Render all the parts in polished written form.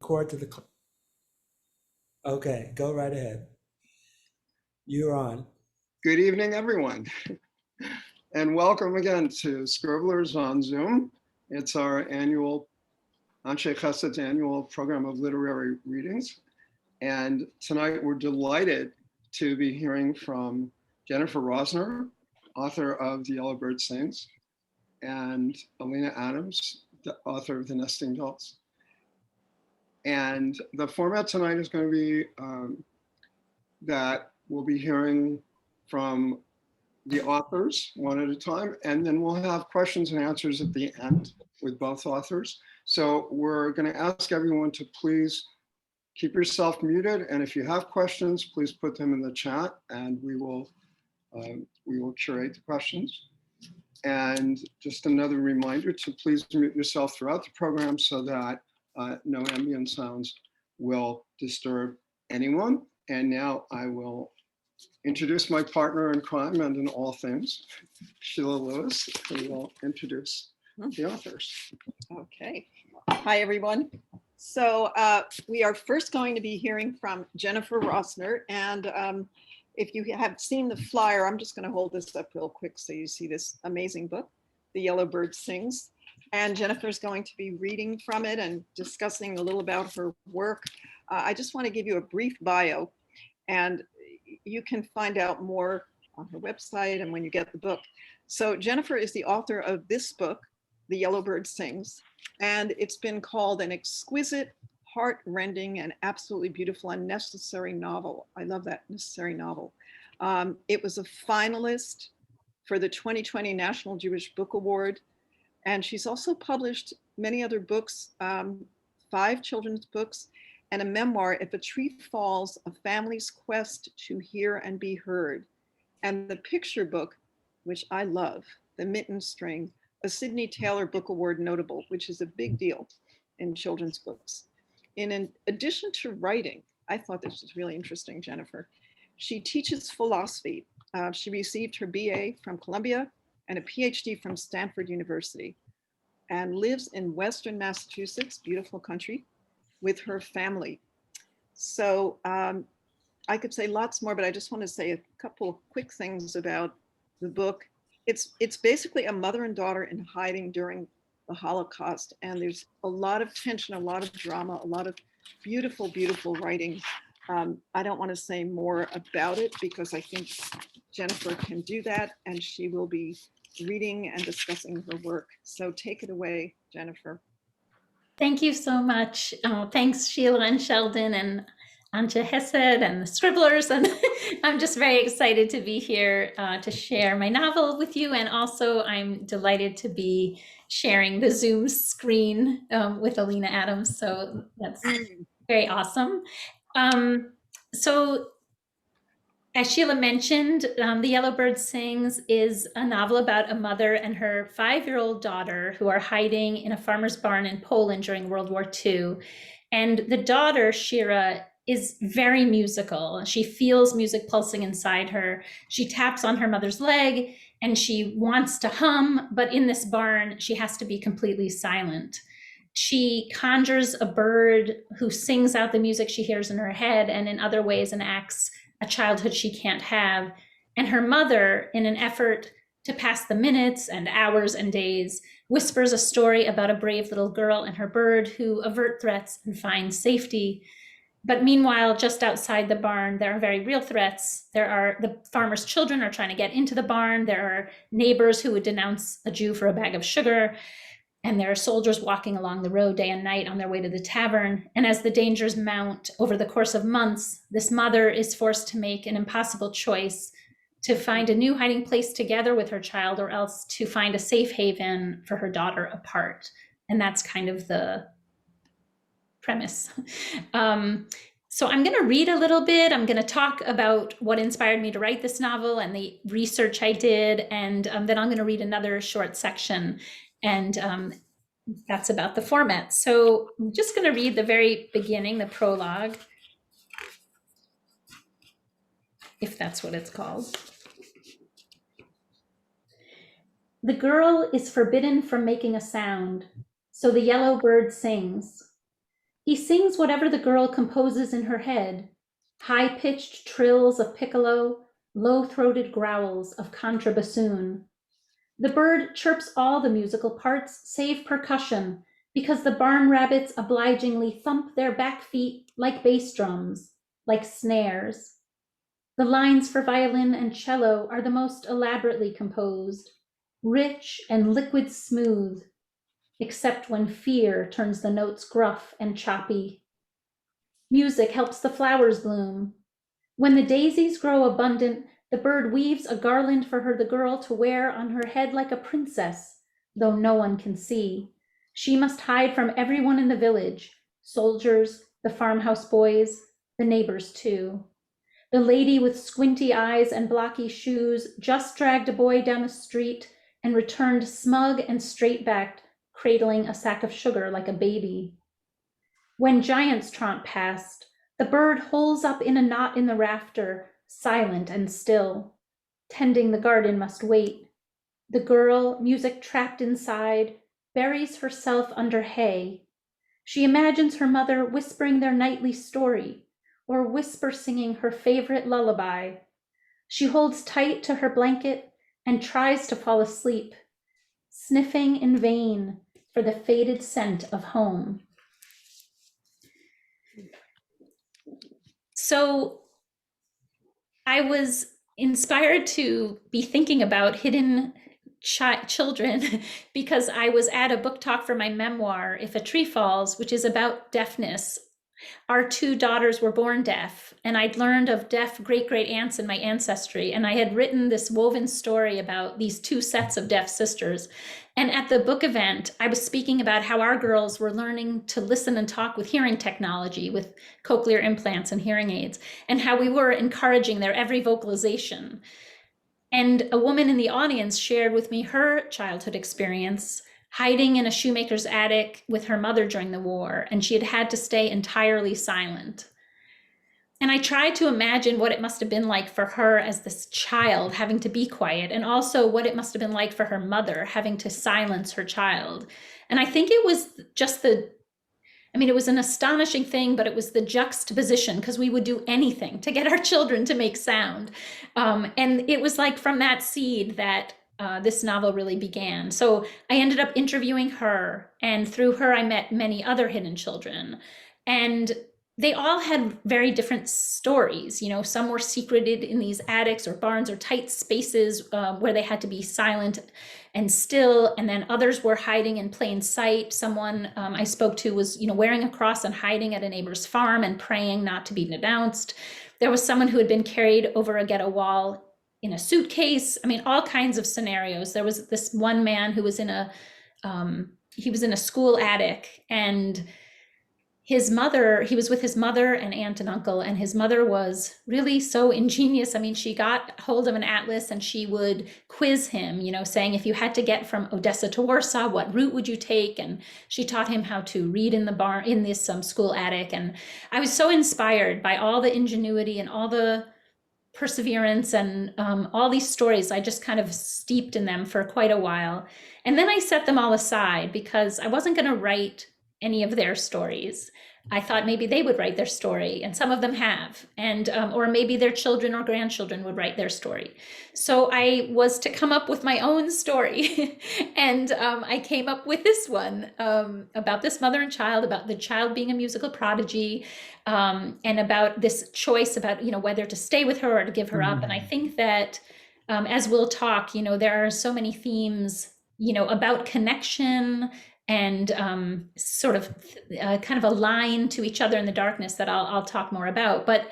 record to the. Okay, go right ahead. You're on. Good evening, everyone. And welcome again to Scribblers on Zoom. It's our annual, Anshe Chesed's annual program of literary readings. And tonight we're delighted to be hearing from Jennifer Rossner, author of The Yellow Bird Sings, and Alina Adams, the author of The Nesting Dolls. And the format tonight is going to be that we'll be hearing from the authors one at a time, and then we'll have questions and answers at the end with both authors. So we're going to ask everyone to please keep yourself muted, and if you have questions, please put them in the chat, and we will curate the questions. And just another reminder to please mute yourself throughout the program so that no ambient sounds will disturb anyone. And now I will introduce my partner in crime and in all things, Sheila Lewis, who will introduce the authors. Okay. Hi, everyone. So we are first going to be hearing from Jennifer Rossner. And if you have seen the flyer, I'm just going to hold this up real quick so you see this amazing book, The Yellow Bird Sings. And Jennifer's going to be reading from it and discussing a little about her work. I just want to give you a brief bio, and you can find out more on her website and when you get the book. So Jennifer is the author of this book, The Yellow Bird Sings, and it's been called an exquisite, heart-rending, and absolutely beautiful and necessary novel. I love that, necessary novel. It was a finalist for the 2020 National Jewish Book Award, and she's also published many other books, 5 children's books, and a memoir, If a Tree Falls, A Family's Quest to Hear and Be Heard. And the picture book, which I love, The Mitten String, a Sidney Taylor Book Award notable, which is a big deal in children's books. In addition to writing, I thought this was really interesting, Jennifer. She teaches philosophy. She received her BA from Columbia and a PhD from Stanford University, and lives in Western Massachusetts, beautiful country, with her family. So I could say lots more, but I just want to say a couple of quick things about the book. It's basically a mother and daughter in hiding during the Holocaust, and there's a lot of tension, a lot of drama, a lot of beautiful, beautiful writing. I don't want to say more about it because I think Jennifer can do that, and she will be reading and discussing her work. So take it away, Jennifer. Thank you so much. Thanks, Sheila and Sheldon and Anshe Chesed and the Scribblers. And I'm just very excited to be here to share my novel with you. And also I'm delighted to be sharing the Zoom screen with Alina Adams. So that's very awesome. So as Sheila mentioned, The Yellow Bird Sings is a novel about a mother and her 5-year-old daughter who are hiding in a farmer's barn in Poland during World War II. And the daughter, Shira, is very musical. She feels music pulsing inside her. She taps on her mother's leg and she wants to hum, but in this barn, she has to be completely silent. She conjures a bird who sings out the music she hears in her head and in other ways enacts a childhood she can't have. And her mother, in an effort to pass the minutes and hours and days, whispers a story about a brave little girl and her bird who avert threats and find safety. But meanwhile, just outside the barn, there are very real threats. The farmer's children are trying to get into the barn. There are neighbors who would denounce a Jew for a bag of sugar. And there are soldiers walking along the road day and night on their way to the tavern. And as the dangers mount over the course of months, this mother is forced to make an impossible choice to find a new hiding place together with her child, or else to find a safe haven for her daughter apart. And that's kind of the premise. So I'm going to read a little bit. I'm going to talk about what inspired me to write this novel and the research I did. And then I'm going to read another short section. And that's about the format. So I'm just going to read the very beginning, the prologue, if that's what it's called. The girl is forbidden from making a sound, so the yellow bird sings. He sings whatever the girl composes in her head, high-pitched trills of piccolo, low-throated growls of contrabassoon. The bird chirps all the musical parts save percussion, because the barn rabbits obligingly thump their back feet like bass drums, like snares. The lines for violin and cello are the most elaborately composed, rich and liquid smooth, except when fear turns the notes gruff and choppy. Music helps the flowers bloom. When the daisies grow abundant, the bird weaves a garland for the girl to wear on her head like a princess, though no one can see. She must hide from everyone in the village, soldiers, the farmhouse boys, the neighbors too. The lady with squinty eyes and blocky shoes just dragged a boy down the street and returned smug and straight-backed, cradling a sack of sugar like a baby. When giants trot past, the bird holes up in a knot in the rafter, silent and still. Tending the garden must wait. The girl, music trapped inside, buries herself under hay. She imagines her mother whispering their nightly story, or whisper singing her favorite lullaby. She holds tight to her blanket and tries to fall asleep, sniffing in vain for the faded scent of home. So I was inspired to be thinking about hidden children because I was at a book talk for my memoir, If a Tree Falls, which is about deafness. Our two daughters were born deaf, and I'd learned of deaf great-great-aunts in my ancestry, and I had written this woven story about these two sets of deaf sisters. And at the book event, I was speaking about how our girls were learning to listen and talk with hearing technology, with cochlear implants and hearing aids, and how we were encouraging their every vocalization. And a woman in the audience shared with me her childhood experience hiding in a shoemaker's attic with her mother during the war, and she had had to stay entirely silent. And I tried to imagine what it must have been like for her as this child having to be quiet, and also what it must have been like for her mother having to silence her child. And I think it was just it was an astonishing thing, but it was the juxtaposition, because we would do anything to get our children to make sound. And it was like from that seed that this novel really began. So I ended up interviewing her, and through her, I met many other hidden children. And they all had very different stories. You know, some were secreted in these attics or barns or tight spaces where they had to be silent and still, and then others were hiding in plain sight. Someone I spoke to was, wearing a cross and hiding at a neighbor's farm and praying not to be denounced. There was someone who had been carried over a ghetto wall in a suitcase. All kinds of scenarios. There was this one man who was in a school attic, and he was with his mother and aunt and uncle, and his mother was really so ingenious. She got hold of an atlas and she would quiz him, saying, if you had to get from Odessa to Warsaw, what route would you take? And she taught him how to read in this school attic. And I was so inspired by all the ingenuity and all the perseverance and all these stories. I just kind of steeped in them for quite a while. And then I set them all aside because I wasn't going to write any of their stories. I thought maybe they would write their story, and some of them have, and or maybe their children or grandchildren would write their story. So I was to come up with my own story, and I came up with this one about this mother and child, about the child being a musical prodigy, and about this choice about whether to stay with her or to give her up. And I think that as we'll talk, there are so many themes, about connection and sort of kind of a line to each other in the darkness that I'll talk more about. But,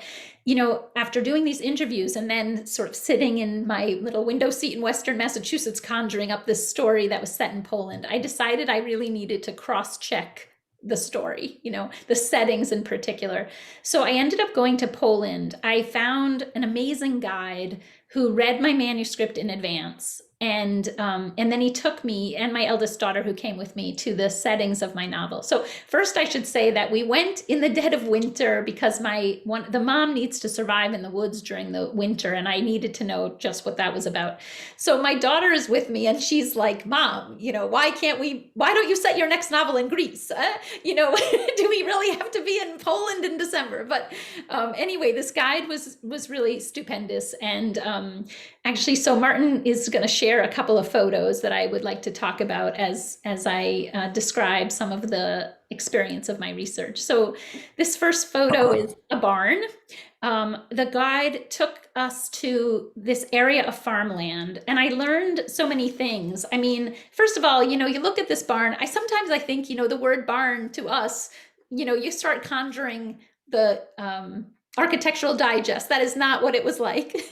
after doing these interviews and then sort of sitting in my little window seat in Western Massachusetts, conjuring up this story that was set in Poland, I decided I really needed to cross-check the story, the settings in particular. So I ended up going to Poland. I found an amazing guide who read my manuscript in advance. And then he took me and my eldest daughter, who came with me, to the settings of my novel. So first, I should say that we went in the dead of winter because the mom needs to survive in the woods during the winter, and I needed to know just what that was about. So my daughter is with me, and she's like, "Mom, why don't you set your next novel in Greece? Do we really have to be in Poland in December?" But anyway, this guide was really stupendous, and actually, so Martin is going to share a couple of photos that I would like to talk about as I describe some of the experience of my research. So this first photo is a barn. The guide took us to this area of farmland, and I learned so many things. I mean, first of all, you look at this barn. Sometimes I think, the word barn to us, you start conjuring the Architectural Digest. That is not what it was like.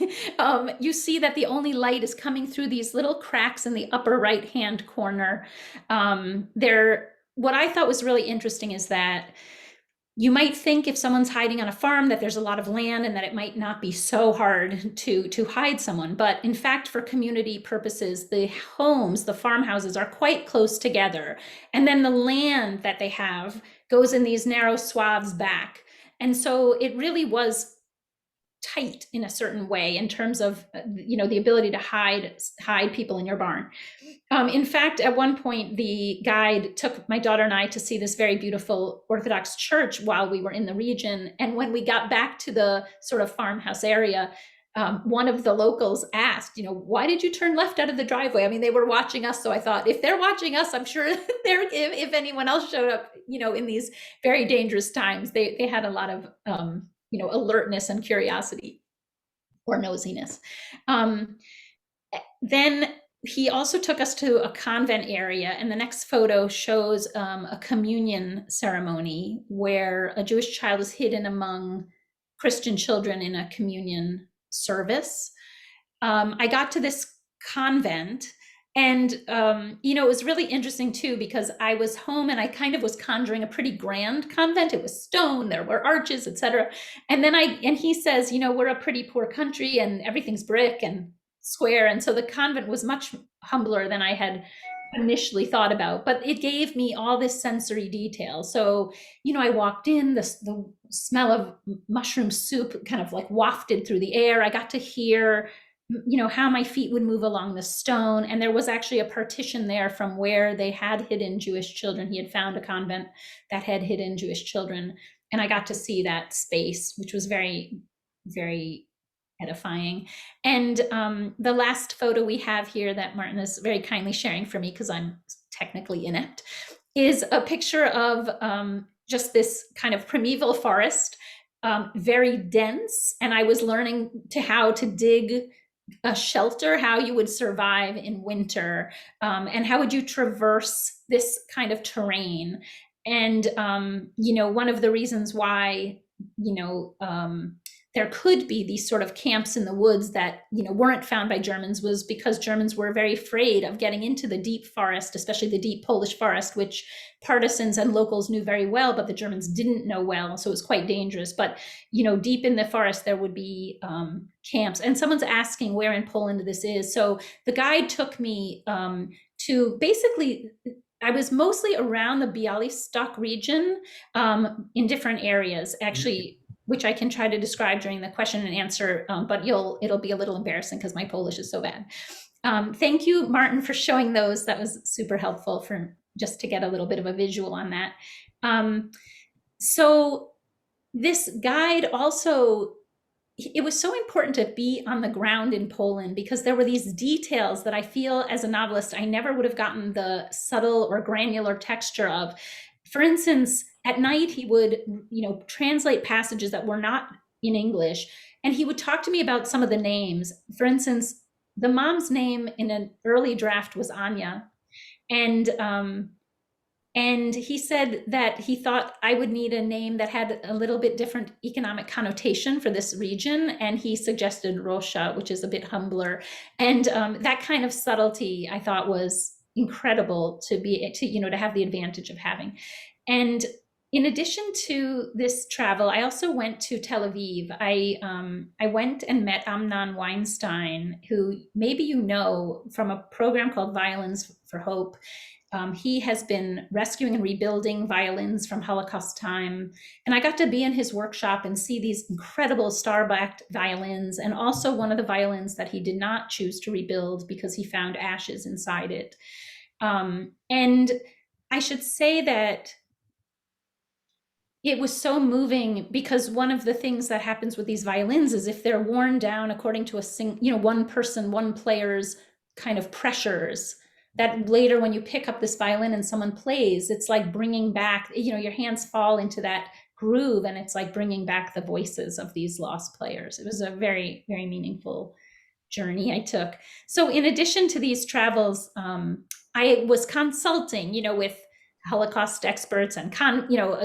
You see that the only light is coming through these little cracks in the upper right-hand corner. What I thought was really interesting is that you might think if someone's hiding on a farm that there's a lot of land and that it might not be so hard to hide someone. But in fact, for community purposes, the homes, the farmhouses are quite close together. And then the land that they have goes in these narrow swaths back. And so it really was tight in a certain way in terms of, the ability to hide people in your barn. In fact, at one point, the guide took my daughter and I to see this very beautiful Orthodox church while we were in the region. And when we got back to the sort of farmhouse area, one of the locals asked, why did you turn left out of the driveway? I mean, they were watching us. So I thought, if they're watching us, I'm sure if anyone else showed up, in these very dangerous times, they had a lot of, alertness and curiosity or nosiness. Then he also took us to a convent area, and the next photo shows a communion ceremony where a Jewish child is hidden among Christian children in a communion service. I got to this convent, and it was really interesting too, because I was home and I kind of was conjuring a pretty grand convent. It was stone, there were arches, etc. And then he says, we're a pretty poor country and everything's brick and square. And so the convent was much humbler than I had initially thought about, but it gave me all this sensory detail. So, I walked in, the smell of mushroom soup kind of like wafted through the air. I got to hear, how my feet would move along the stone. And there was actually a partition there from where they had hidden Jewish children. He had found a convent that had hidden Jewish children. And I got to see that space, which was very, very edifying. And the last photo we have here that Martin is very kindly sharing for me, because I'm technically inept, is a picture of just this kind of primeval forest, very dense. And I was learning how to dig a shelter, how you would survive in winter, and how would you traverse this kind of terrain. And, one of the reasons why, there could be these sort of camps in the woods that, weren't found by Germans was because Germans were very afraid of getting into the deep forest, especially the deep Polish forest, which partisans and locals knew very well, but the Germans didn't know well. So it was quite dangerous. But, deep in the forest, there would be camps. And someone's asking where in Poland this is. So the guide took me to basically, I was mostly around the Białystok region in different areas, actually, which I can try to describe during the question and answer, but it'll be a little embarrassing because my Polish is so bad. Thank you, Martin, for showing those. That was super helpful for just to get a little bit of a visual on that. So this guide also, it was so important to be on the ground in Poland because there were these details that I feel as a novelist, I never would have gotten the subtle or granular texture of. For instance, at night, he would, translate passages that were not in English, and he would talk to me about some of the names. For instance, the mom's name in an early draft was Anya, and he said that he thought I would need a name that had a little bit different economic connotation for this region, and he suggested Rosha, which is a bit humbler. And that kind of subtlety I thought was incredible to have the advantage of having. And in addition to this travel, I also went to Tel Aviv. I went and met Amnon Weinstein, who maybe you know from a program called Violins for Hope. He has been rescuing and rebuilding violins from Holocaust time. And I got to be in his workshop and see these incredible star-backed violins, and also one of the violins that he did not choose to rebuild because he found ashes inside it. And I should say that it was so moving, because one of the things that happens with these violins is if they're worn down according to one person, one player's kind of pressures, that later when you pick up this violin and someone plays, it's like bringing back, your hands fall into that groove, and it's like bringing back the voices of these lost players. It was a very, very meaningful journey I took. So in addition to these travels, I was consulting, with Holocaust experts and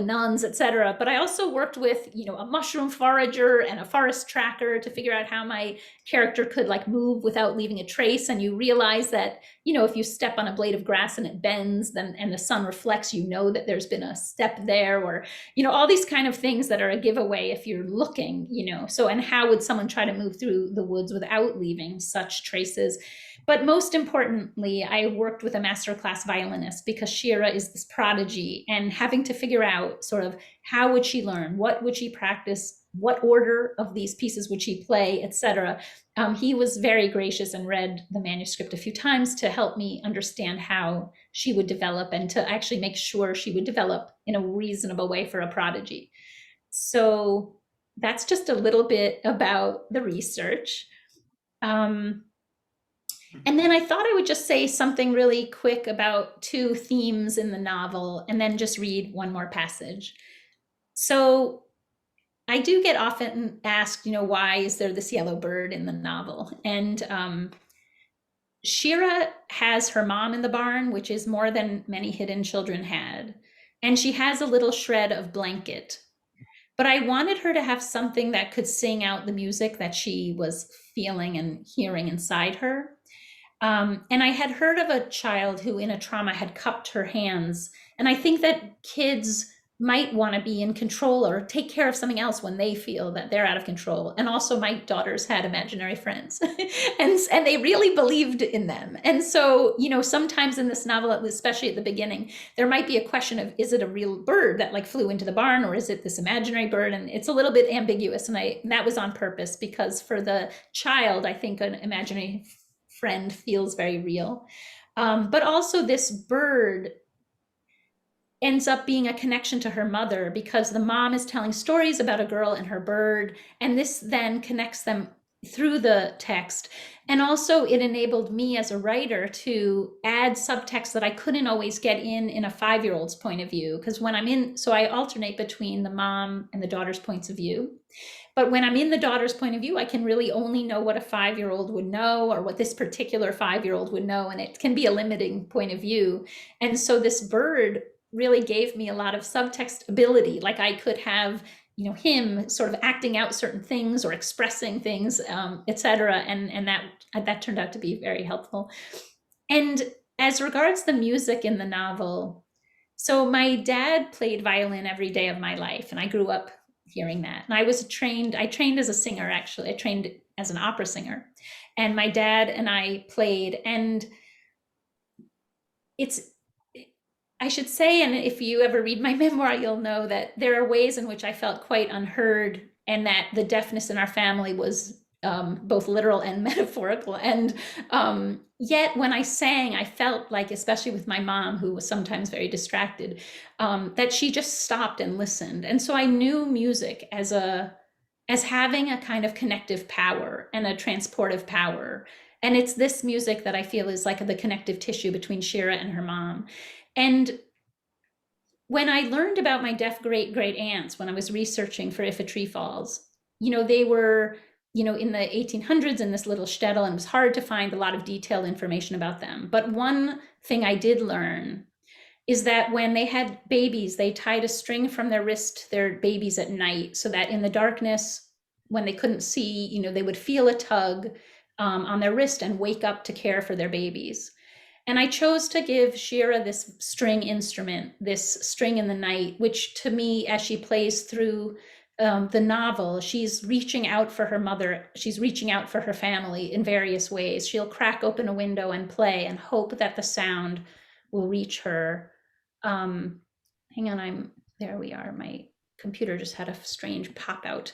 nuns, etc. But I also worked with, a mushroom forager and a forest tracker to figure out how my character could like move without leaving a trace. And you realize that, if you step on a blade of grass and it bends, then and the sun reflects, that there's been a step there, or, all these kind of things that are a giveaway if you're looking, So, and how would someone try to move through the woods without leaving such traces? But most importantly, I worked with a masterclass violinist, because Shira is this prodigy, and having to figure out sort of how would she learn, what would she practice, what order of these pieces would she play, etc. He was very gracious and read the manuscript a few times to help me understand how she would develop, and to actually make sure she would develop in a reasonable way for a prodigy. So that's just a little bit about the research. And then I thought I would just say something really quick about two themes in the novel, and then just read one more passage. So I do get often asked, why is there this yellow bird in the novel? And Shira has her mom in the barn, which is more than many hidden children had. And she has a little shred of blanket. But I wanted her to have something that could sing out the music that she was feeling and hearing inside her. And I had heard of a child who in a trauma had cupped her hands. And I think that kids might want to be in control or take care of something else when they feel that they're out of control. And also my daughters had imaginary friends and they really believed in them. And so, sometimes in this novel, especially at the beginning, there might be a question of, is it a real bird that like flew into the barn, or is it this imaginary bird? And it's a little bit ambiguous. And that was on purpose, because for the child, I think an imaginary friend feels very real. But also this bird ends up being a connection to her mother, because the mom is telling stories about a girl and her bird, and this then connects them through the text. And also it enabled me as a writer to add subtext that I couldn't always get in a 5-year-old's point of view, because so I alternate between the mom and the daughter's points of view. But when I'm in the daughter's point of view, I can really only know what a 5-year-old would know, or what this particular 5-year-old would know, and it can be a limiting point of view. And so this bird really gave me a lot of subtext ability. Like I could have, him sort of acting out certain things or expressing things, etc. And that turned out to be very helpful. And as regards the music in the novel, so my dad played violin every day of my life, and I grew up hearing that. And I trained as a singer, actually. I trained as an opera singer. And my dad and I played, and I should say, and if you ever read my memoir, you'll know that there are ways in which I felt quite unheard, and that the deafness in our family was both literal and metaphorical. And yet when I sang, I felt like, especially with my mom, who was sometimes very distracted, that she just stopped and listened. And so I knew music as having a kind of connective power and a transportive power. And it's this music that I feel is like the connective tissue between Shira and her mom. And when I learned about my deaf great aunts, when I was researching for If a Tree Falls, they were, in the 1800s in this little shtetl, and it was hard to find a lot of detailed information about them. But one thing I did learn is that when they had babies, they tied a string from their wrist to their babies at night, so that in the darkness, when they couldn't see, they would feel a tug on their wrist and wake up to care for their babies. And I chose to give Shira this string instrument, this string in the night, which to me, as she plays through the novel, she's reaching out for her mother. She's reaching out for her family in various ways. She'll crack open a window and play and hope that the sound will reach her. Hang on, there we are. My computer just had a strange pop out.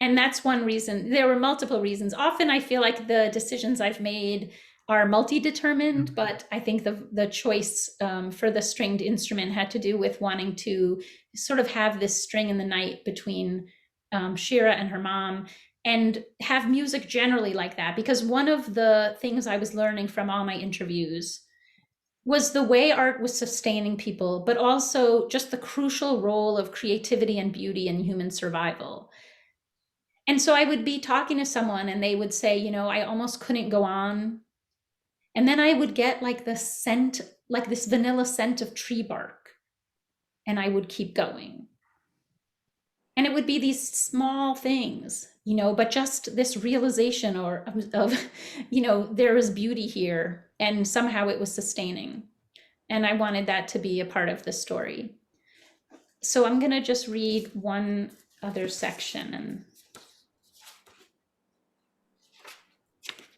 And that's one reason. There were multiple reasons. Often I feel like the decisions I've made are multi-determined, but I think the choice for the stringed instrument had to do with wanting to sort of have this string in the night between Shira and her mom, and have music generally like that. Because one of the things I was learning from all my interviews was the way art was sustaining people, but also just the crucial role of creativity and beauty in human survival. And so I would be talking to someone and they would say, you know, I almost couldn't go on. And then I would get like the scent, like this vanilla scent of tree bark, and I would keep going. And it would be these small things, you know, but just this realization of you know, there is beauty here, and somehow it was sustaining. And I wanted that to be a part of the story. So I'm going to just read one other section and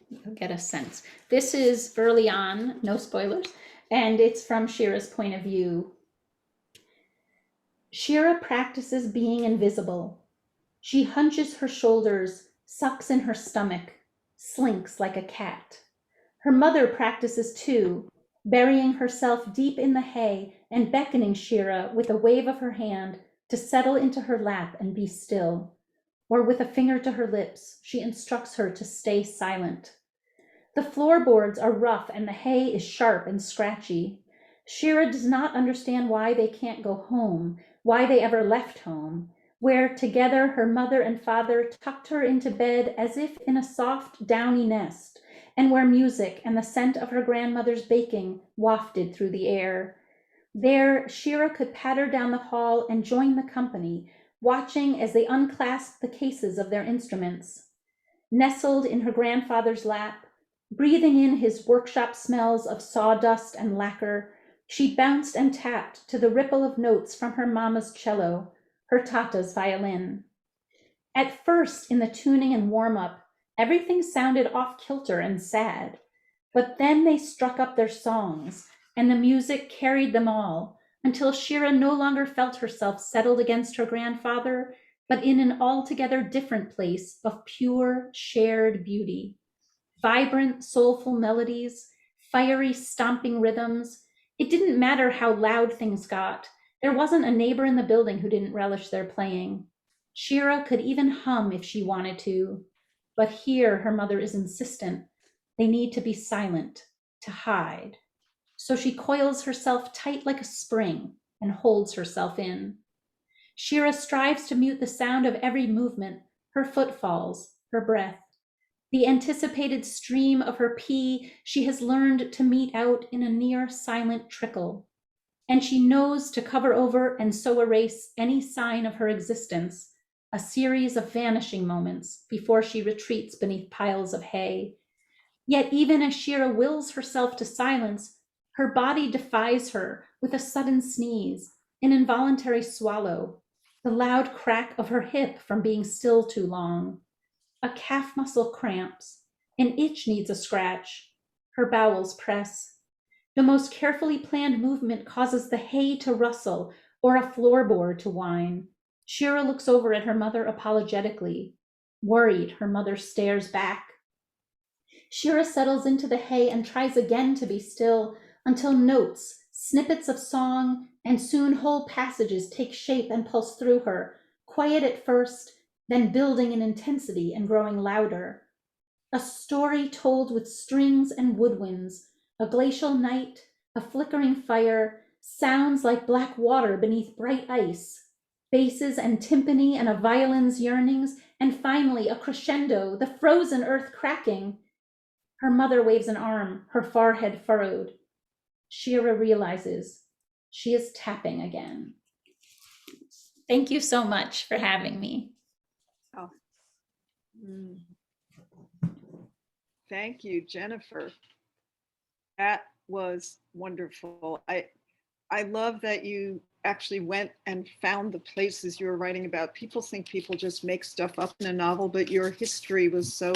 you'll get a sense. This is early on, no spoilers, and it's from Shira's point of view. Shira practices being invisible. She hunches her shoulders, sucks in her stomach, slinks like a cat. Her mother practices too, burying herself deep in the hay and beckoning Shira with a wave of her hand to settle into her lap and be still. Or with a finger to her lips, she instructs her to stay silent. The floorboards are rough and the hay is sharp and scratchy. Shira does not understand why they can't go home, why they ever left home, where together her mother and father tucked her into bed as if in a soft, downy nest, and where music and the scent of her grandmother's baking wafted through the air. There, Shira could patter down the hall and join the company, watching as they unclasped the cases of their instruments. Nestled in her grandfather's lap, breathing in his workshop smells of sawdust and lacquer, she bounced and tapped to the ripple of notes from her mama's cello, her tata's violin. At first, in the tuning and warm-up, everything sounded off-kilter and sad, but then they struck up their songs, and the music carried them all, until Shira no longer felt herself settled against her grandfather, but in an altogether different place of pure, shared beauty. Vibrant, soulful melodies, fiery, stomping rhythms. It didn't matter how loud things got. There wasn't a neighbor in the building who didn't relish their playing. Shira could even hum if she wanted to. But here her mother is insistent. They need to be silent, to hide. So she coils herself tight like a spring and holds herself in. Shira strives to mute the sound of every movement, her footfalls, her breath. The anticipated stream of her pee she has learned to mete out in a near silent trickle. And she knows to cover over and so erase any sign of her existence, a series of vanishing moments before she retreats beneath piles of hay. Yet even as Shira wills herself to silence, her body defies her with a sudden sneeze, an involuntary swallow, the loud crack of her hip from being still too long. A calf muscle cramps, an itch needs a scratch, her bowels press. The most carefully planned movement causes the hay to rustle or a floorboard to whine. Shira looks over at her mother apologetically. Worried, her mother stares back. Shira settles into the hay and tries again to be still until notes, snippets of song, and soon whole passages take shape and pulse through her, quiet at first, then building in intensity and growing louder. A story told with strings and woodwinds, a glacial night, a flickering fire, sounds like black water beneath bright ice, basses and timpani and a violin's yearnings, and finally a crescendo, the frozen earth cracking. Her mother waves an arm, her forehead furrowed. Shira realizes she is tapping again. Thank you so much for having me. Oh. Mm. Thank you, Jennifer. That was wonderful. I love that you actually went and found the places you were writing about. People think people just make stuff up in a novel, but your history was so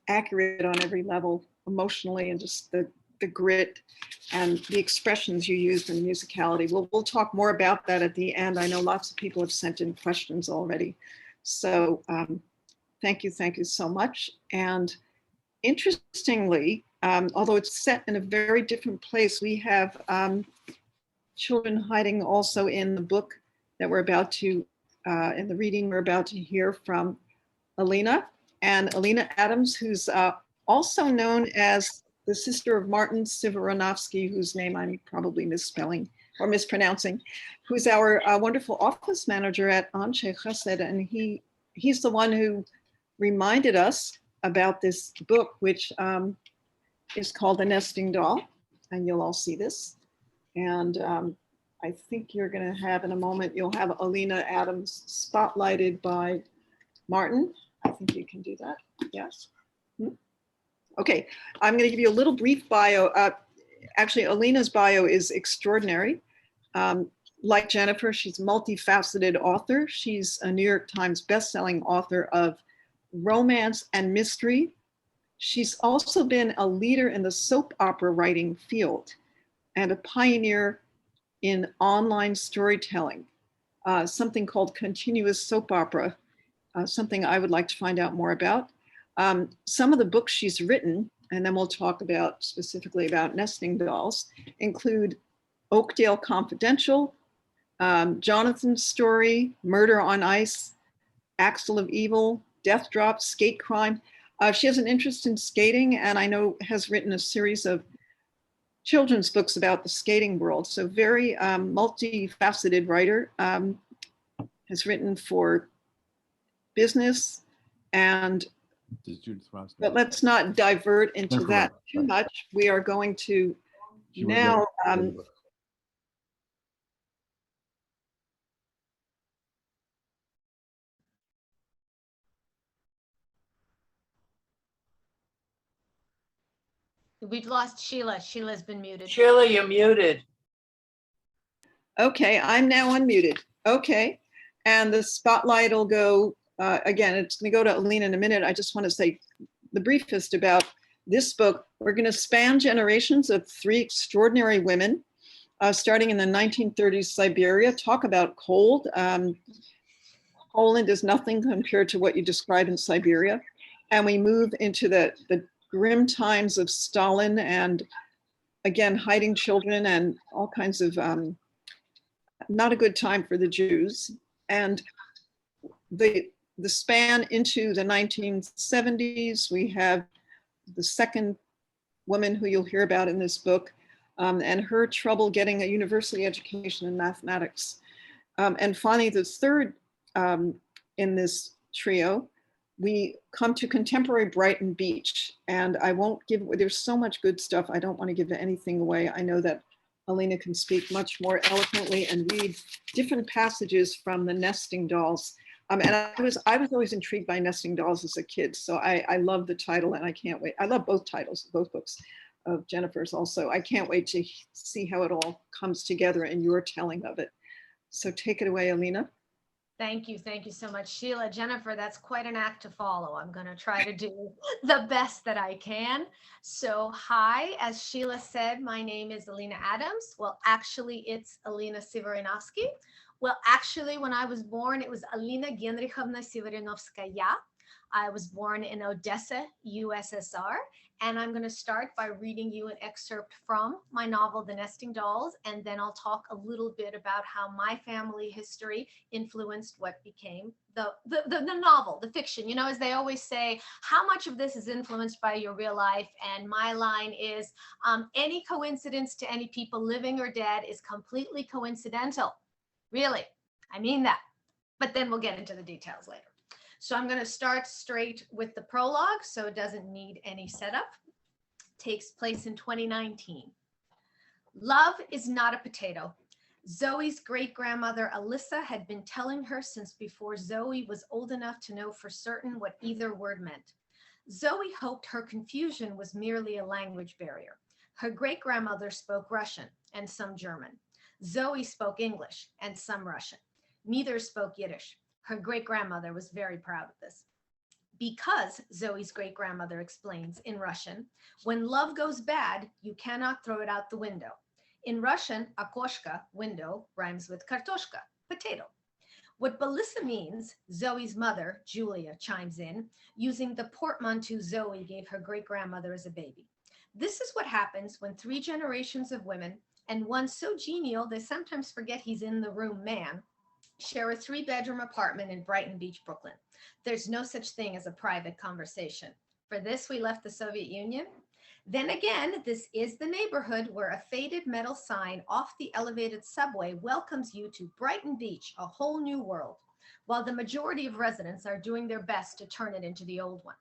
accurate on every level, emotionally, and just the grit and the expressions you used and the musicality. We'll talk more about that at the end. I know lots of people have sent in questions already. So thank you so much. And interestingly, although it's set in a very different place, we have children hiding also in the book that we're about to, in the reading we're about to hear from Alina. And Alina Adams, who's also known as the sister of Martin Sivaranovsky, whose name I'm probably misspelling or mispronouncing, who's our wonderful office manager at Anshe Chesed. And he's the one who reminded us about this book, which is called The Nesting Doll. And you'll all see this. And I think you're going to have, in a moment, you'll have Alina Adams spotlighted by Martin. I think you can do that. Yes. Okay, I'm going to give you a little brief bio. Actually, Alina's bio is extraordinary. Like Jennifer, she's a multifaceted author. She's a New York Times bestselling author of romance and mystery. She's also been a leader in the soap opera writing field and a pioneer in online storytelling, something called continuous soap opera, something I would like to find out more about. Some of the books she's written, and then we'll talk about specifically about nesting dolls, include Oakdale Confidential, Jonathan's Story, Murder on Ice, Axle of Evil, Death Drop, Skate Crime. She has an interest in skating, and I know has written a series of children's books about the skating world. So very multifaceted writer, has written for business and, but let's not divert into that too much. We are going to now, we've lost Sheila. Sheila's been muted. Sheila, you're muted. okay, I'm now unmuted. Okay, and the spotlight will go, again, it's gonna go to Alina in a minute. I just wanna say the briefest about this book. We're gonna span generations of three extraordinary women, starting in the 1930s Siberia. Talk about cold. Poland is nothing compared to what you described in Siberia. And we move into the grim times of Stalin and, again, hiding children and all kinds of, not a good time for the Jews. And the span into the 1970s, we have the second woman who you'll hear about in this book, and her trouble getting a university education in mathematics. And finally, the third in this trio, we come to contemporary Brighton Beach. And I won't give, there's so much good stuff. I don't want to give anything away. I know that Alina can speak much more eloquently and read different passages from the Nesting Dolls. And I was always intrigued by Nesting Dolls as a kid. So I love the title and I can't wait. I love both titles, both books of Jennifer's also. I can't wait to see how it all comes together in your telling of it. So take it away, Alina. Thank you so much, Sheila. Jennifer, that's quite an act to follow. I'm going to try to do the best that I can. So hi, as Sheila said, my name is Alina Adams. Well, actually, it's Alina Sivaranovsky. Well, actually, when I was born, it was Alina Genrikhovna Sivaranovskaya. I was born in Odessa, USSR. And I'm going to start by reading you an excerpt from my novel, The Nesting Dolls, and then I'll talk a little bit about how my family history influenced what became the novel, the fiction. You know, as they always say, how much of this is influenced by your real life? And my line is, any coincidence to any people living or dead is completely coincidental. Really, I mean that. But then we'll get into the details later. So I'm going to start straight with the prologue, so it doesn't need any setup. Takes place in 2019. Love is not a potato. Zoe's great-grandmother Alyssa had been telling her since before Zoe was old enough to know for certain what either word meant. Zoe hoped her confusion was merely a language barrier. Her great-grandmother spoke Russian and some German. Zoe spoke English and some Russian. Neither spoke Yiddish. Her great-grandmother was very proud of this. Because, Zoe's great-grandmother explains in Russian, when love goes bad, you cannot throw it out the window. In Russian, akoshka, window, rhymes with kartoshka, potato. What Belissa means, Zoe's mother, Julia, chimes in, using the portmanteau Zoe gave her great-grandmother as a baby. This is what happens when 3 generations of women, and one so genial they sometimes forget he's in the room man, share a 3-bedroom apartment in Brighton Beach, Brooklyn. There's no such thing as a private conversation. For this, we left the Soviet Union. Then again, this is the neighborhood where a faded metal sign off the elevated subway welcomes you to Brighton Beach, a whole new world, while the majority of residents are doing their best to turn it into the old one.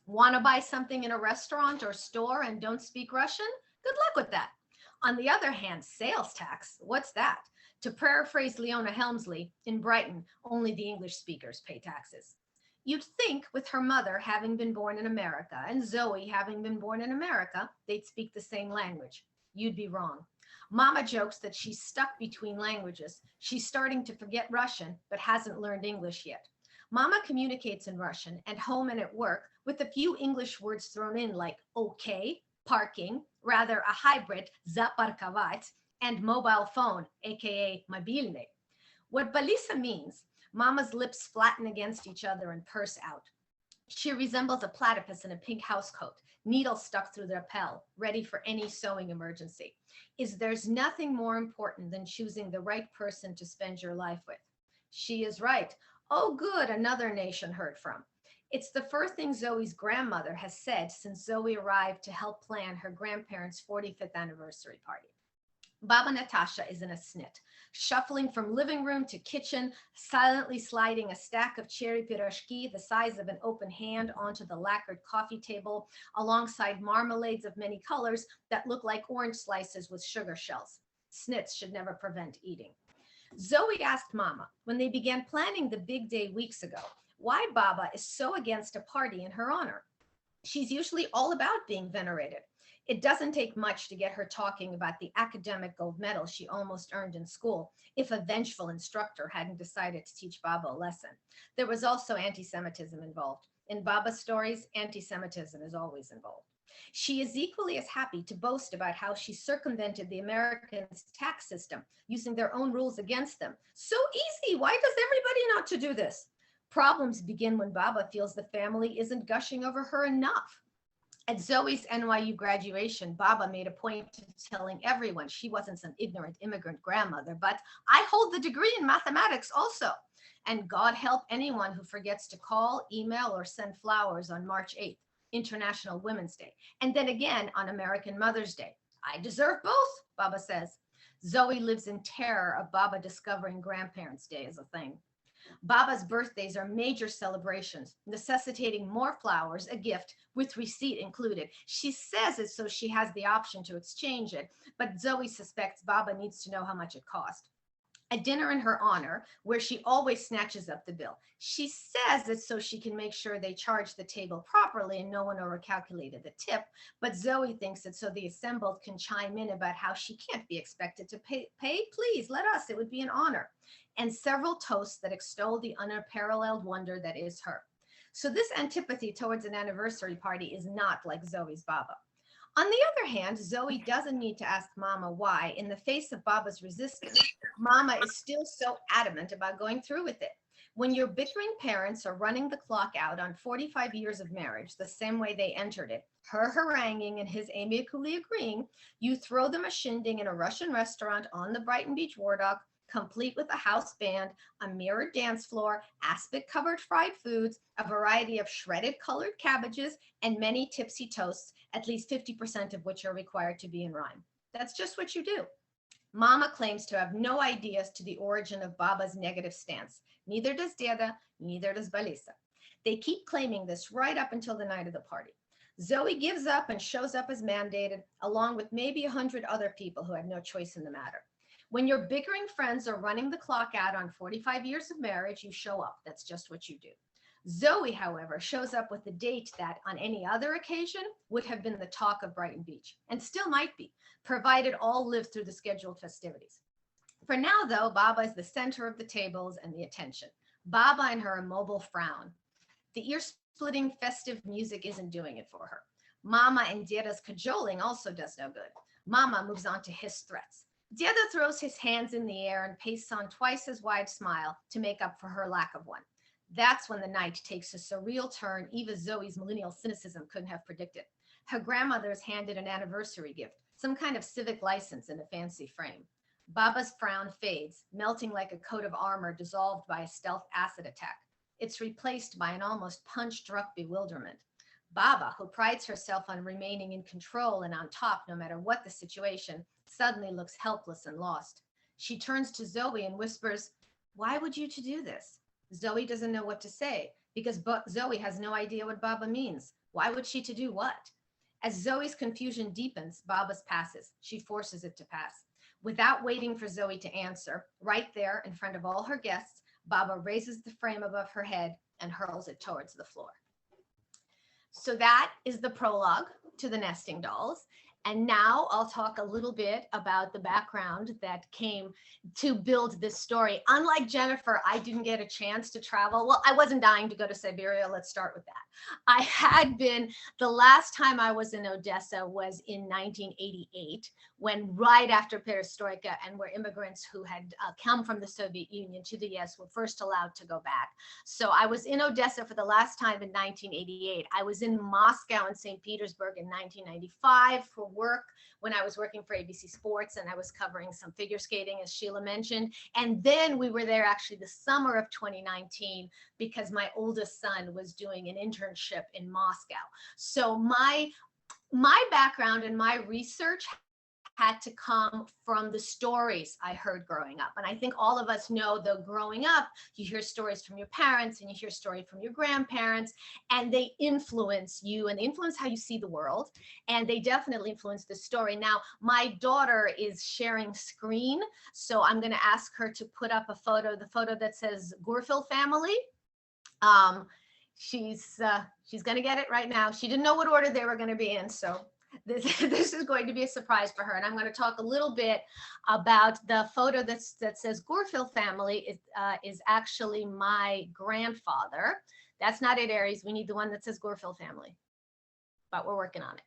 Want to buy something in a restaurant or store and don't speak Russian? Good luck with that. On the other hand, sales tax, what's that? To paraphrase Leona Helmsley, in Brighton, only the English speakers pay taxes. You'd think with her mother having been born in America and Zoe having been born in America, they'd speak the same language. You'd be wrong. Mama jokes that she's stuck between languages. She's starting to forget Russian, but hasn't learned English yet. Mama communicates in Russian at home and at work with a few English words thrown in like okay, parking, rather a hybrid, zaparkować, and mobile phone, aka mobilny. What Belissa means, Mama's lips flatten against each other and purse out. She resembles a platypus in a pink housecoat, needle stuck through the lapel, ready for any sewing emergency. There's nothing more important than choosing the right person to spend your life with. She is right. Oh, good, another nation heard from. It's the first thing Zoe's grandmother has said since Zoe arrived to help plan her grandparents' 45th anniversary party. Baba Natasha is in a snit, shuffling from living room to kitchen, silently sliding a stack of cherry pirozhki the size of an open hand onto the lacquered coffee table, alongside marmalades of many colors that look like orange slices with sugar shells. Snits should never prevent eating. Zoe asked Mama, when they began planning the big day weeks ago, why Baba is so against a party in her honor. She's usually all about being venerated. It doesn't take much to get her talking about the academic gold medal she almost earned in school if a vengeful instructor hadn't decided to teach Baba a lesson. There was also anti-Semitism involved. In Baba's stories, anti-Semitism is always involved. She is equally as happy to boast about how she circumvented the American tax system, using their own rules against them. So easy, why does everybody not to do this? Problems begin when Baba feels the family isn't gushing over her enough. At Zoe's NYU graduation, Baba made a point of telling everyone she wasn't some ignorant immigrant grandmother, but I hold the degree in mathematics also. And God help anyone who forgets to call, email, or send flowers on March 8th, International Women's Day, and then again on American Mother's Day. I deserve both, Baba says. Zoe lives in terror of Baba discovering Grandparents' Day as a thing. Baba's birthdays are major celebrations, necessitating more flowers, a gift, with receipt included. She says it so she has the option to exchange it, but Zoe suspects Baba needs to know how much it cost. A dinner in her honor, where she always snatches up the bill. She says it so she can make sure they charge the table properly and no one overcalculated the tip, but Zoe thinks it so the assembled can chime in about how she can't be expected to pay. Please, let us, it would be an honor. And several toasts that extol the unparalleled wonder that is her. So this antipathy towards an anniversary party is not like Zoe's Baba. On the other hand, Zoe doesn't need to ask Mama why, in the face of Baba's resistance, Mama is still so adamant about going through with it. When your bickering parents are running the clock out on 45 years of marriage, the same way they entered it, her haranguing and his amicably agreeing, you throw them a shindig in a Russian restaurant on the Brighton Beach War Dock, complete with a house band, a mirrored dance floor, aspic-covered fried foods, a variety of shredded colored cabbages, and many tipsy toasts, at least 50% of which are required to be in rhyme. That's just what you do. Mama claims to have no ideas to the origin of Baba's negative stance. Neither does Deda, neither does Belissa. They keep claiming this right up until the night of the party. Zoe gives up and shows up as mandated, along with maybe 100 other people who had no choice in the matter. When your bickering friends are running the clock out on 45 years of marriage, you show up. That's just what you do. Zoe, however, shows up with a date that on any other occasion would have been the talk of Brighton Beach, and still might be, provided all lived through the scheduled festivities. For now, though, Baba is the center of the tables and the attention. Baba and her immobile frown. The ear-splitting festive music isn't doing it for her. Mama and Dieda's cajoling also does no good. Mama moves on to his threats. Dieda throws his hands in the air and pastes on twice as wide smile to make up for her lack of one. That's when the night takes a surreal turn even Zoe's millennial cynicism couldn't have predicted. Her grandmother's handed an anniversary gift, some kind of civic license in a fancy frame. Baba's frown fades, melting like a coat of armor dissolved by a stealth acid attack. It's replaced by an almost punch-drunk bewilderment. Baba, who prides herself on remaining in control and on top no matter what the situation, suddenly looks helpless and lost. She turns to Zoe and whispers, "Why would you to do this?" Zoe doesn't know what to say because Zoe has no idea what Baba means. Why would she to do what? As Zoe's confusion deepens, Baba's passes. She forces it to pass. Without waiting for Zoe to answer, right there in front of all her guests, Baba raises the frame above her head and hurls it towards the floor. So that is the prologue to the Nesting Dolls. And now I'll talk a little bit about the background that came to build this story. Unlike Jennifer, I didn't get a chance to travel. Well, I wasn't dying to go to Siberia. Let's start with that. I had been, the last time I was in Odessa was in 1988, when right after Perestroika and where immigrants who had come from the Soviet Union to the US were first allowed to go back. So I was in Odessa for the last time in 1988. I was in Moscow and St. Petersburg in 1995 for work when I was working for ABC Sports, and I was covering some figure skating, as Sheila mentioned. And then we were there actually the summer of 2019 because my oldest son was doing an internship in Moscow. So my background and my research had to come from the stories I heard growing up. And I think all of us know that growing up, you hear stories from your parents and you hear stories from your grandparents, and they influence you and they influence how you see the world. And they definitely influence the story. Now, my daughter is sharing screen, so I'm going to ask her to put up a photo, the photo that says Gurfil family. She's going to get it right now. She didn't know what order they were going to be in, so this is going to be a surprise for her. And I'm going to talk a little bit about the photo that says Gurfil family. It is actually my grandfather. That's not it, Aries. We need the one that says Gurfil family, but we're working on it.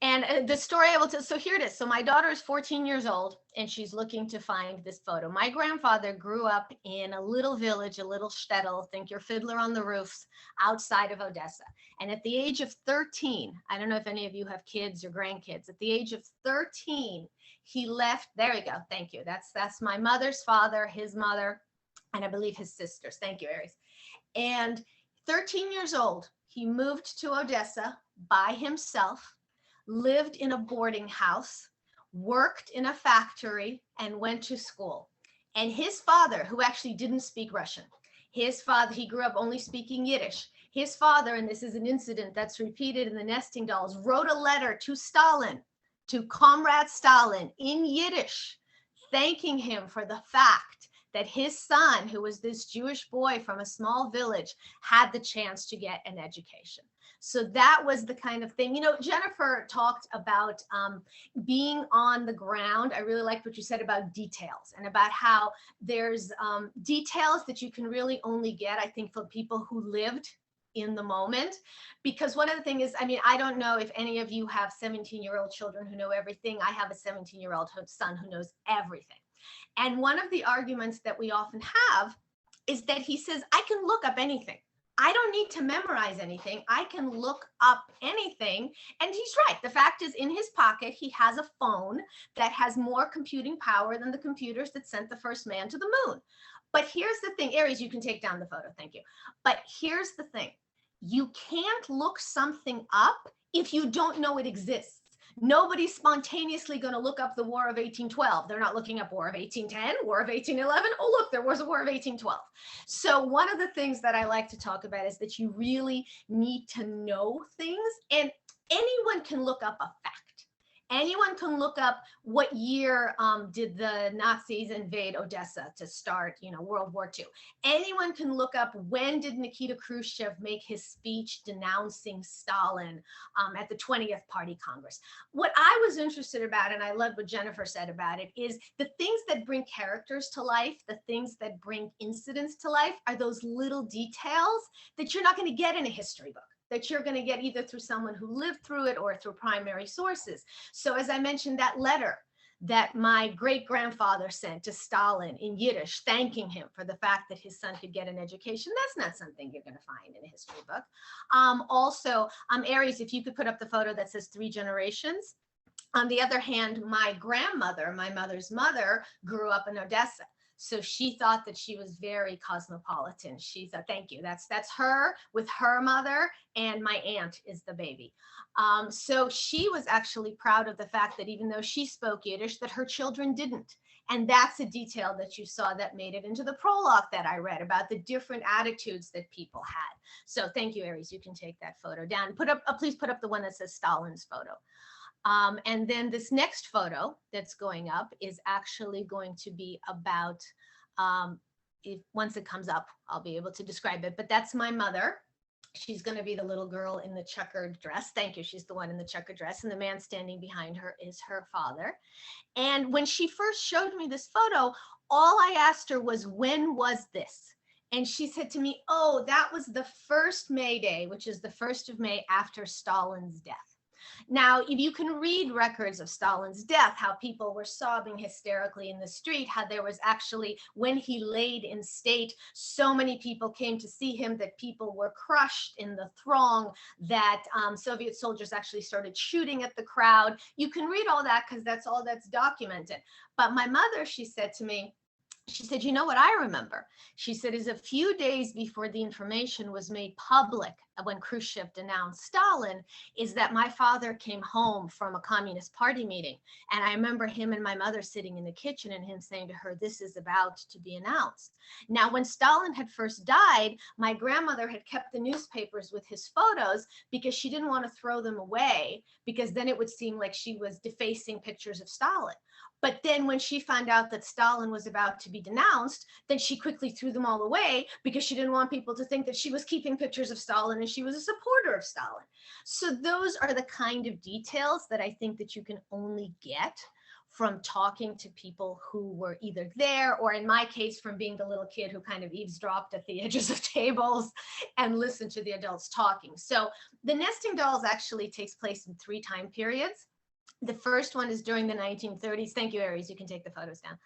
And the story I will tell, so here it is. So my daughter is 14 years old and she's looking to find this photo. My grandfather grew up in a little village, a little shtetl, think your Fiddler on the Roofs, outside of Odessa. And at the age of 13, I don't know if any of you have kids or grandkids, at the age of 13, he left, there you go, thank you. That's my mother's father, his mother, and I believe his sisters. Thank you, Aries. And 13 years old, he moved to Odessa by himself, lived in a boarding house, worked in a factory, and went to school. And his father, who actually didn't speak Russian, his father, he grew up only speaking Yiddish. His father, and this is an incident that's repeated in the Nesting Dolls, wrote a letter to Stalin, to Comrade Stalin in Yiddish, thanking him for the fact that his son, who was this Jewish boy from a small village, had the chance to get an education. So that was the kind of thing, you know, Jennifer talked about being on the ground. I really liked what you said about details and about how there's details that you can really only get, I think, for people who lived in the moment. Because one of the things is, I mean, I don't know if any of you have 17-year-old children who know everything. I have a 17-year-old son who knows everything. And one of the arguments that we often have is that he says, I can look up anything. I don't need to memorize anything. I can look up anything. And he's right. The fact is, in his pocket, he has a phone that has more computing power than the computers that sent the first man to the moon. But here's the thing, Aries, you can take down the photo. Thank you. But here's the thing. You can't look something up if you don't know it exists. Nobody's spontaneously going to look up the War of 1812. They're not looking up War of 1810, War of 1811. Oh, look, there was a War of 1812. So one of the things that I like to talk about is that you really need to know things, and anyone can look up a fact. Anyone can look up what year did the Nazis invade Odessa to start, World War II. Anyone can look up when did Nikita Khrushchev make his speech denouncing Stalin at the 20th Party Congress. What I was interested about, and I love what Jennifer said about it, is the things that bring characters to life, the things that bring incidents to life are those little details that you're not going to get in a history book, that you're going to get either through someone who lived through it or through primary sources. So as I mentioned, that letter that my great-grandfather sent to Stalin in Yiddish, thanking him for the fact that his son could get an education, that's not something you're going to find in a history book. Also, Aries, if you could put up the photo that says 3 generations. On the other hand, my grandmother, my mother's mother, grew up in Odessa. So she thought that she was very cosmopolitan. She thought, thank you, that's her with her mother, and my aunt is the baby. So she was actually proud of the fact that even though she spoke Yiddish, that her children didn't. And that's a detail that you saw that made it into the prologue that I read about the different attitudes that people had. So thank you, Aries. You can take that photo down. Please put up the one that says Stalin's photo. And then this next photo that's going up is actually going to be about, once it comes up, I'll be able to describe it, but that's my mother. She's going to be the little girl in the checkered dress. Thank you. She's the one in the checkered dress. And the man standing behind her is her father. And when she first showed me this photo, all I asked her was, when was this? And she said to me, oh, that was the first May Day, which is the 1st of May after Stalin's death. Now, if you can read records of Stalin's death, how people were sobbing hysterically in the street, how there was actually, when he laid in state, so many people came to see him that people were crushed in the throng, that Soviet soldiers actually started shooting at the crowd. You can read all that because that's all that's documented. But my mother, she said to me, she said, you know what I remember? She said, is a few days before the information was made public when Khrushchev denounced Stalin, is that my father came home from a Communist Party meeting. And I remember him and my mother sitting in the kitchen and him saying to her, this is about to be announced. Now, when Stalin had first died, my grandmother had kept the newspapers with his photos because she didn't want to throw them away, because then it would seem like she was defacing pictures of Stalin. But then when she found out that Stalin was about to be denounced, then she quickly threw them all away because she didn't want people to think that she was keeping pictures of Stalin and she was a supporter of Stalin. So those are the kind of details that I think that you can only get from talking to people who were either there, or in my case, from being the little kid who kind of eavesdropped at the edges of tables and listened to the adults talking. So the nesting dolls actually takes place in 3 time periods. The first one is during the 1930s. Thank you, Aries. You can take the photos down.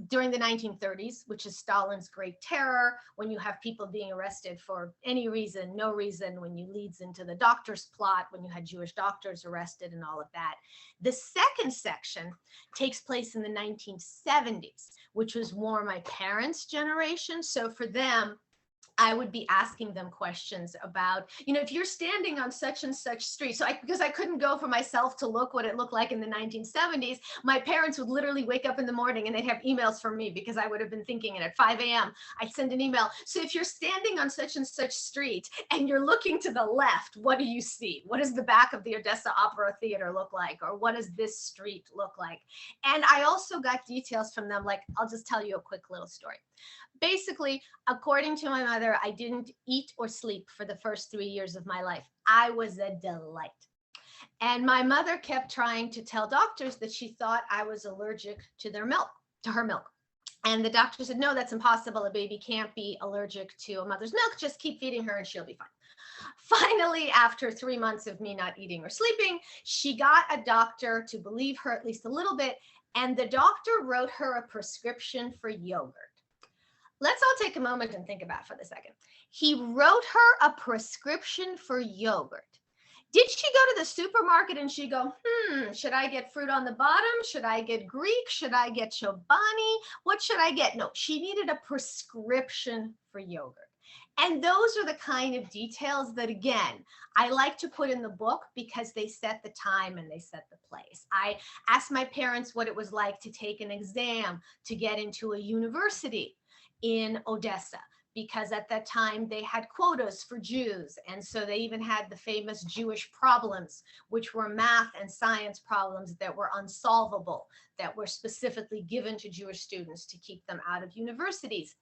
During the 1930s, which is Stalin's Great Terror, when you have people being arrested for any reason, no reason, when you leads into the doctor's plot, when you had Jewish doctors arrested and all of that. The second section takes place in the 1970s, which was more my parents' generation. So for them, I would be asking them questions about, if you're standing on such and such street. So because I couldn't go for myself to look what it looked like in the 1970s, my parents would literally wake up in the morning and they'd have emails from me because I would have been thinking, and at 5 a.m. I'd send an email. So if you're standing on such and such street and you're looking to the left, what do you see? What does the back of the Odessa Opera Theater look like? Or what does this street look like? And I also got details from them, like, I'll just tell you a quick little story. Basically, according to my mother, I didn't eat or sleep for the first 3 years of my life. I was a delight. And my mother kept trying to tell doctors that she thought I was allergic to their milk, to her milk. And the doctor said, no, that's impossible. A baby can't be allergic to a mother's milk. Just keep feeding her and she'll be fine. Finally, after 3 months of me not eating or sleeping, she got a doctor to believe her at least a little bit. And the doctor wrote her a prescription for yogurt. Let's all take a moment and think about it for a second. He wrote her a prescription for yogurt. Did she go to the supermarket and she go, should I get fruit on the bottom? Should I get Greek? Should I get Chobani? What should I get? No, she needed a prescription for yogurt. And those are the kind of details that, again, I like to put in the book because they set the time and they set the place. I asked my parents what it was like to take an exam to get into a university in Odessa. because at that time they had quotas for Jews. And so they even had the famous Jewish problems, which were math and science problems that were unsolvable, that were specifically given to Jewish students to keep them out of universities.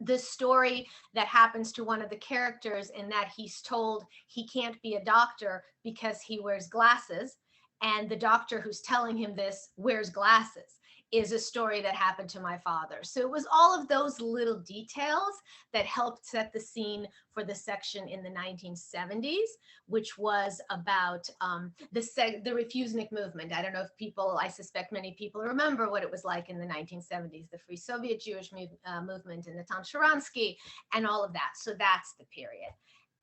The story that happens to one of the characters in that he's told he can't be a doctor because he wears glasses, and the doctor who's telling him this wears glasses, is a story that happened to my father. So it was all of those little details that helped set the scene for the section in the 1970s, which was about the Refusnik movement. I don't know if people, I suspect many people remember what it was like in the 1970s, the Free Soviet Jewish movement and Natan Sharansky and all of that. So that's the period.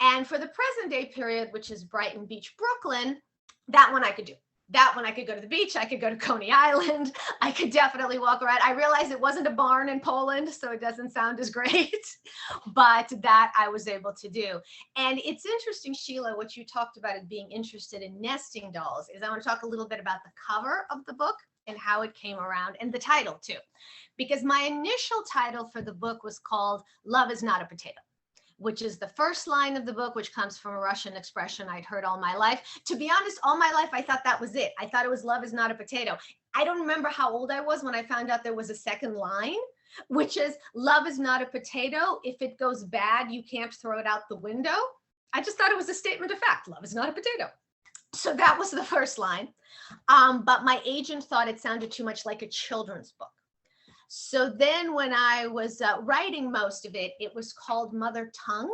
And for the present day period, which is Brighton Beach, Brooklyn, that one I could do. That one I could go to the beach, I could go to Coney Island, I could definitely walk around. I realized it wasn't a barn in Poland, so it doesn't sound as great, but that I was able to do. And it's interesting, Sheila, what you talked about as being interested in nesting dolls is I want to talk a little bit about the cover of the book and how it came around, and the title too, because my initial title for the book was called Love is Not a Potato, which is the first line of the book, which comes from a Russian expression I'd heard all my life. To be honest, all my life, I thought that was it. I thought it was love is not a potato. I don't remember how old I was when I found out there was a second line, which is love is not a potato. If it goes bad, you can't throw it out the window. I just thought it was a statement of fact. Love is not a potato. So that was the first line. But my agent thought it sounded too much like a children's book. So then when I was writing most of it, it was called Mother Tongue.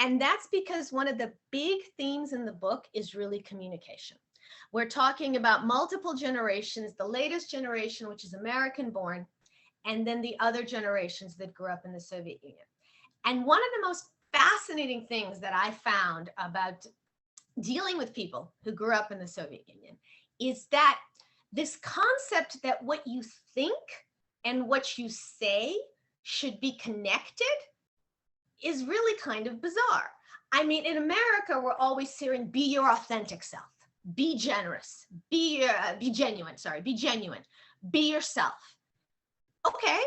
And that's because one of the big themes in the book is really communication. We're talking about multiple generations, the latest generation, which is American born, and then the other generations that grew up in the Soviet Union. And one of the most fascinating things that I found about dealing with people who grew up in the Soviet Union is that this concept that what you think and what you say should be connected is really kind of bizarre. I mean, in America, we're always hearing, be your authentic self, be generous, be genuine, be genuine, be yourself. Okay,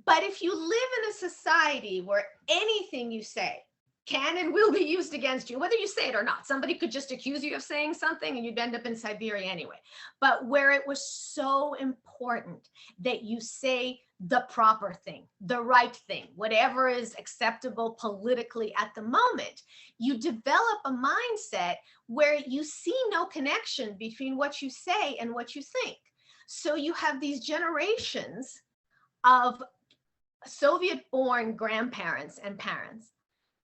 but if you live in a society where anything you say can and will be used against you, whether you say it or not, somebody could just accuse you of saying something and you'd end up in Siberia anyway. But where it was so important that you say the proper thing, the right thing, whatever is acceptable politically at the moment, you develop a mindset where you see no connection between what you say and what you think. So you have these generations of Soviet-born grandparents and parents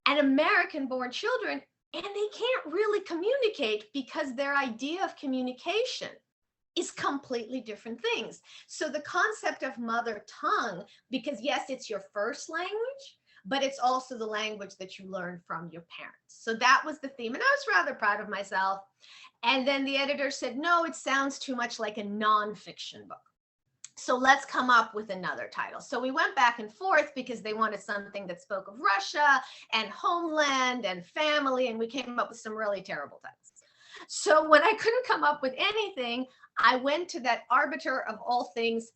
and American-born children, and they can't really communicate because their idea of communication is completely different things. So the concept of mother tongue, because yes, it's your first language, but it's also the language that you learn from your parents. So that was the theme, and I was rather proud of myself. And then the editor said, no, it sounds too much like a nonfiction book. So let's come up with another title. So we went back and forth because they wanted something that spoke of Russia and homeland and family, and we came up with some really terrible titles. So when I couldn't come up with anything, I went to that arbiter of all things,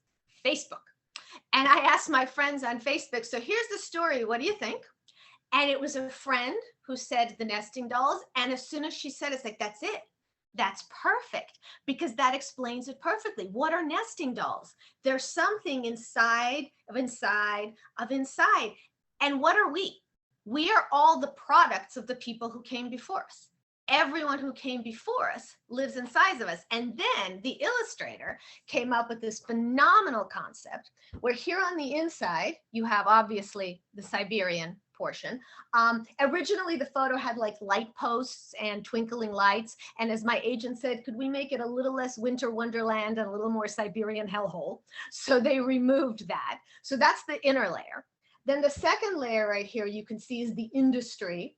Facebook. And I asked my friends on Facebook, so here's the story, what do you think? And it was a friend who said the nesting dolls. And as soon as she said, it's like, that's it. That's perfect, because that explains it perfectly. What are nesting dolls? There's something inside of inside of inside. And what are we? We are all the products of the people who came before us. Everyone who came before us lives inside of us. And then the illustrator came up with this phenomenal concept where here on the inside, you have obviously the Siberian portion. Originally, the photo had like light posts and twinkling lights. And as my agent said, could we make it a little less winter wonderland and a little more Siberian hellhole? So they removed that. So that's the inner layer. Then the second layer right here, you can see is the industry,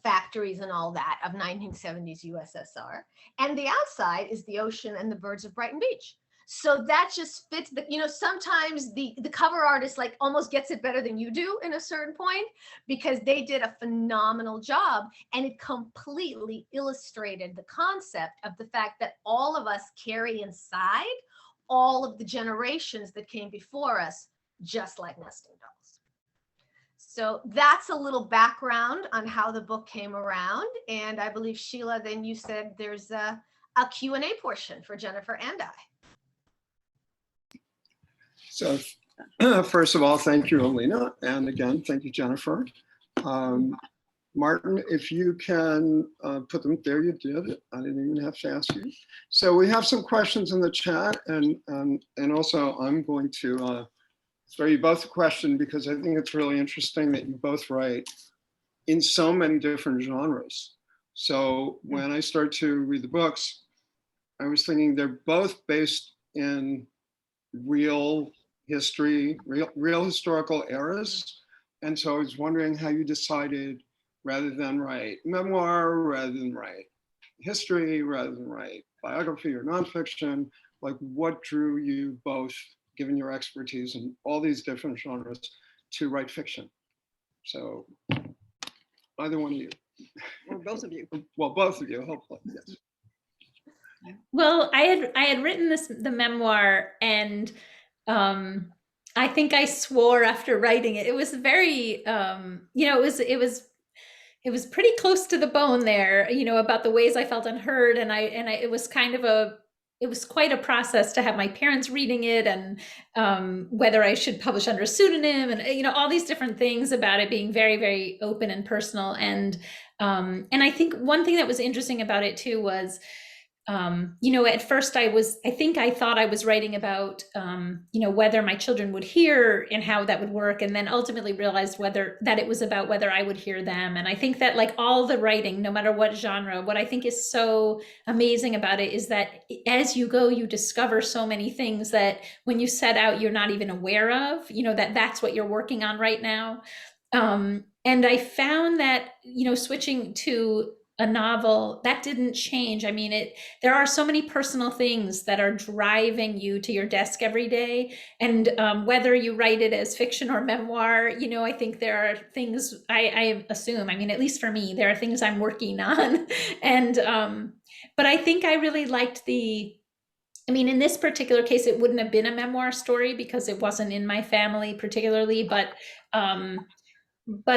factories and all that of 1970s USSR. And the outside is the ocean and the birds of Brighton Beach. So that just fits the, you know, sometimes the cover artist like almost gets it better than you do in a certain point, because they did a phenomenal job and it completely illustrated the concept of the fact that all of us carry inside all of the generations that came before us, just like nesting dolls. So that's a little background on how the book came around. And I believe, Sheila, then you said there's a Q&A portion for Jennifer and I. So first of all, thank you, Alina. And again, thank you, Jennifer. Martin, if you can put them there, you did. I didn't even have to ask you. So we have some questions in the chat, and also I'm going to throw you both a question because I think it's really interesting that you both write in so many different genres. So when I started to read the books, I was thinking they're both based in real history, real historical eras. And so I was wondering how you decided, rather than write memoir, rather than write history, rather than write biography or nonfiction, like what drew you both, given your expertise in all these different genres, to write fiction? So either one of you. Or both of you. Well, both of you, hopefully, yes. Well, I had written the memoir, and I think I swore after writing it. It was very, it was pretty close to the bone there, about the ways I felt unheard, and it was it was quite a process to have my parents reading it, and whether I should publish under a pseudonym, and all these different things about it being very, very open and personal. And I think one thing that was interesting about it too was, at first I thought I was writing about, whether my children would hear and how that would work. And then ultimately realized that it was about whether I would hear them. And I think that, like all the writing, no matter what genre, what I think is so amazing about it is that as you go, you discover so many things that when you set out, you're not even aware of, that's what you're working on right now. And I found that, switching to a novel, that didn't change. I mean, there are so many personal things that are driving you to your desk every day. And whether you write it as fiction or memoir, I think there are things I assume, I mean, at least for me, there are things I'm working on. And, but I think I really liked in this particular case, it wouldn't have been a memoir story because it wasn't in my family particularly, but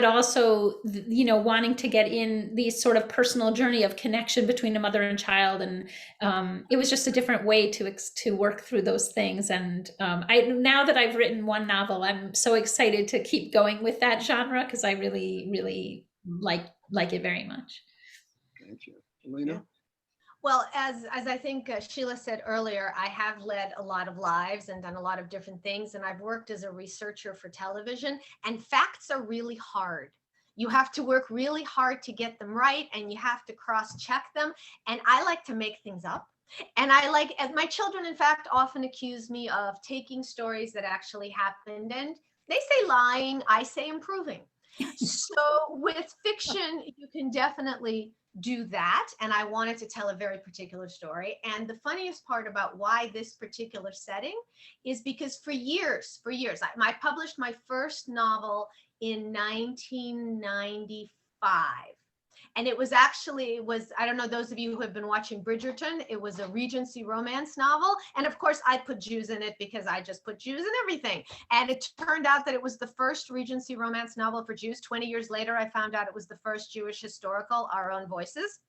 also, wanting to get in these sort of personal journey of connection between a mother and child. And it was just a different way to work through those things. And now that I've written one novel, I'm so excited to keep going with that genre because I really, really like it very much. Thank you. Alina? Well, as I think Sheila said earlier, I have led a lot of lives and done a lot of different things. And I've worked as a researcher for television, and facts are really hard. You have to work really hard to get them right, and you have to cross-check them. And I like to make things up. And as my children, in fact, often accuse me of taking stories that actually happened, and they say lying, I say improving. So with fiction, you can definitely do that. And I wanted to tell a very particular story. And the funniest part about why this particular setting is because for years, I published my first novel in 1995. And it was I don't know, those of you who have been watching Bridgerton, it was a Regency romance novel. And of course I put Jews in it because I just put Jews in everything. And it turned out that it was the first Regency romance novel for Jews. 20 years later, I found out it was the first Jewish historical, Our Own Voices.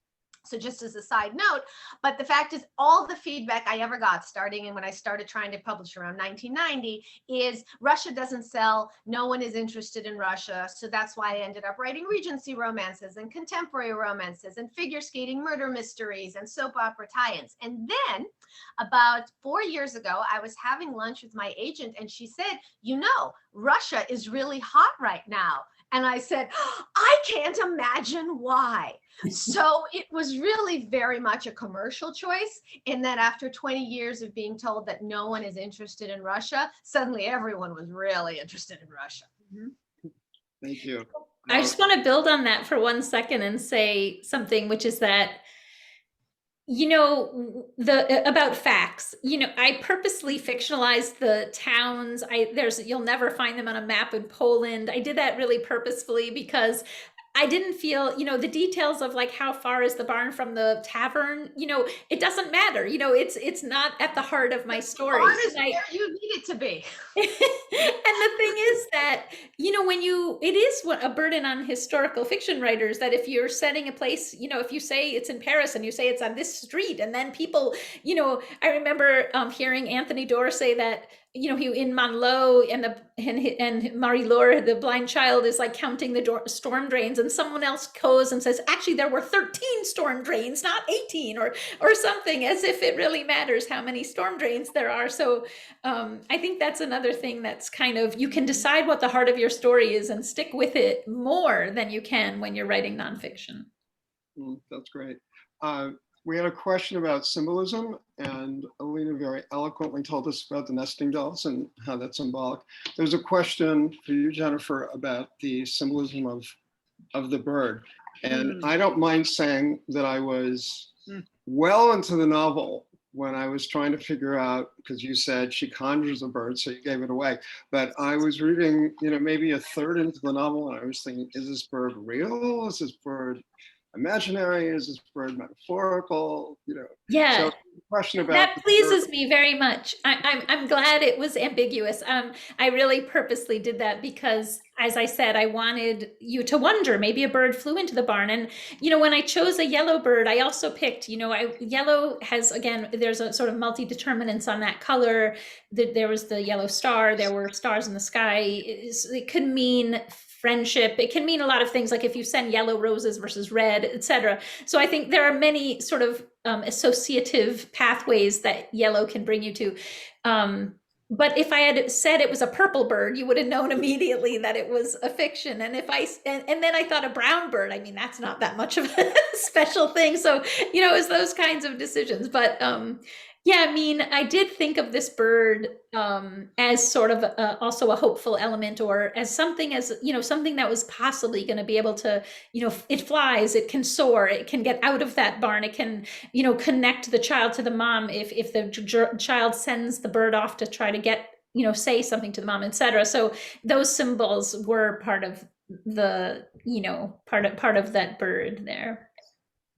So just as a side note, but the fact is all the feedback I ever got starting and when I started trying to publish around 1990 is Russia doesn't sell, no one is interested in Russia. So that's why I ended up writing Regency romances and contemporary romances and figure skating murder mysteries and soap opera tie-ins. And then about 4 years ago, I was having lunch with my agent and she said, Russia is really hot right now. And I said, I can't imagine why. So it was really very much a commercial choice in that after 20 years of being told that no one is interested in Russia, suddenly everyone was really interested in Russia. Mm-hmm. Thank you. I just want to build on that for 1 second and say something, which is that, about facts, I purposely fictionalized the towns. You'll never find them on a map in Poland. I did that really purposefully because I didn't feel, the details of like how far is the barn from the tavern, it doesn't matter. It's not at the heart of my story. Barn is And I- where you need it to be. and the thing is that, it is a burden on historical fiction writers that if you're setting a place, if you say it's in Paris and you say it's on this street, and then people, I remember hearing Anthony Dorr say that, he in Monlow and Marie-Laure, the blind child, is like counting the storm drains, and someone else goes and says, actually, there were 13 storm drains, not 18, or something, as if it really matters how many storm drains there are. So I think that's another thing that's kind of, you can decide what the heart of your story is and stick with it more than you can when you're writing nonfiction. That's great. We had a question about symbolism, and Alina very eloquently told us about the nesting dolls and how that's symbolic. There's a question for you, Jennifer, about the symbolism of the bird. And I don't mind saying that I was well into the novel when I was trying to figure out, because you said she conjures a bird, so you gave it away. But I was reading, maybe a third into the novel, and I was thinking, is this bird real? Is this bird imaginary? Is this bird metaphorical? Yeah. So question about that pleases me very much. I'm glad it was ambiguous. I really purposely did that because, as I said, I wanted you to wonder, maybe a bird flew into the barn. And, when I chose a yellow bird, I also picked, yellow has, again, there's a sort of multi-determinants on that color. There was the yellow star, there were stars in the sky. It could mean friendship. It can mean a lot of things, like if you send yellow roses versus red, etc. So I think there are many sort of associative pathways that yellow can bring you to. But if I had said it was a purple bird, you would have known immediately that it was a fiction. And and then I thought a brown bird, I mean, that's not that much of a special thing. So, it was those kinds of decisions. But yeah, I mean, I did think of this bird as sort of also a hopeful element, or as something something that was possibly going to be able to, it flies, it can soar, it can get out of that barn, it can, connect the child to the mom if the child sends the bird off to try to get, say something to the mom, etc. So those symbols were part of the, part of that bird there.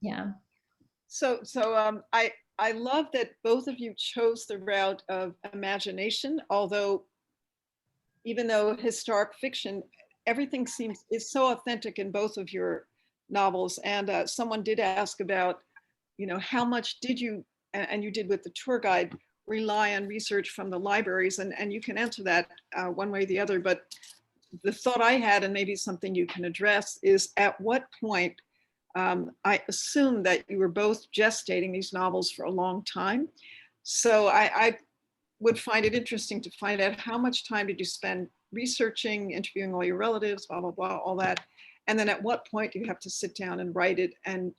Yeah. So I love that both of you chose the route of imagination, although even though historic fiction, everything is so authentic in both of your novels. And someone did ask about, how much did you, and you did with the tour guide, rely on research from the libraries? And you can answer that one way or the other. But the thought I had, and maybe something you can address, is at what point, I assume that you were both gestating these novels for a long time. So I would find it interesting to find out how much time did you spend researching, interviewing all your relatives, blah, blah, blah, all that. And then at what point do you have to sit down and write it and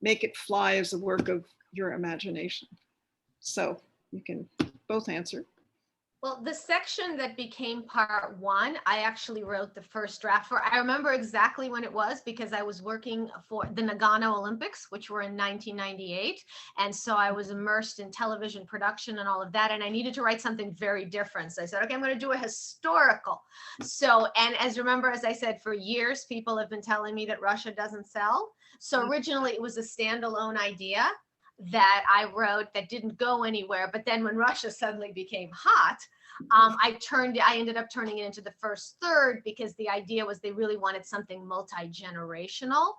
make it fly as a work of your imagination? So you can both answer. Well, the section that became part one, I actually wrote the first draft for. I remember exactly when it was because I was working for the Nagano Olympics, which were in 1998. And so I was immersed in television production and all of that. And I needed to write something very different. So I said, okay, I'm going to do a historical. So, and as remember, as I said, for years, people have been telling me that Russia doesn't sell. So originally it was a standalone idea that I wrote that didn't go anywhere. But then when Russia suddenly became hot, I ended up turning it into the first third because the idea was they really wanted something multi-generational.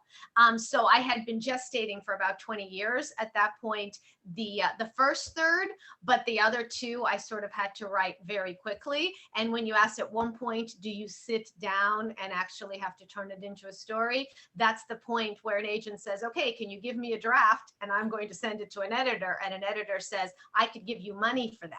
So I had been gestating for about 20 years at that point, the first third, but the other two I sort of had to write very quickly. And when you asked at one point, do you sit down and actually have to turn it into a story? That's the point where an agent says, okay, can you give me a draft? And I'm going to send it to an editor. And an editor says, I could give you money for that.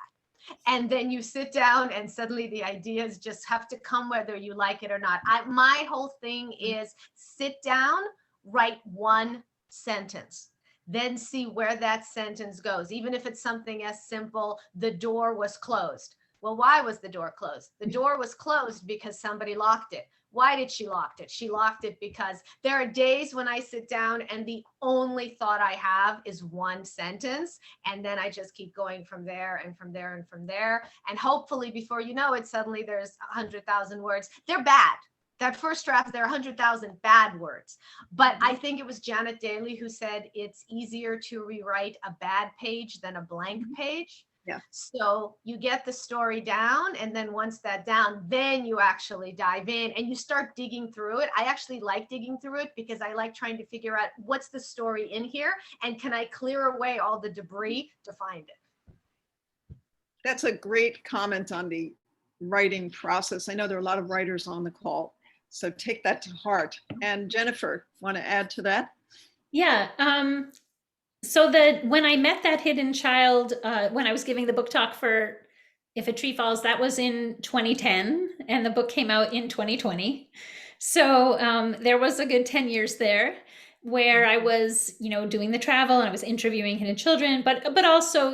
And then you sit down and suddenly the ideas just have to come whether you like it or not. My whole thing is sit down, write one sentence, then see where that sentence goes. Even if it's something as simple, the door was closed. Well, why was the door closed? The door was closed because somebody locked it. Why did she lock it? She locked it because there are days when I sit down and the only thought I have is one sentence. And then I just keep going from there and from there and from there. And hopefully before you know it, suddenly there's 100,000 words. They're bad. that first draft, there are 100,000 bad words. But I think it was Janet Daly who said it's easier to rewrite a bad page than a blank page. Yeah. So you get the story down, and then once that's down, then you actually dive in and you start digging through it. I actually like digging through it because I like trying to figure out what's the story in here and can I clear away all the debris to find it. That's a great comment on the writing process. I know there are a lot of writers on the call, so take that to heart. And Jennifer, want to add to that? Yeah. So when I met that hidden child, when I was giving the book talk for If a Tree Falls, that was in 2010, and the book came out in 2020. So there was a good 10 years there where I was, doing the travel and I was interviewing hidden children, but also,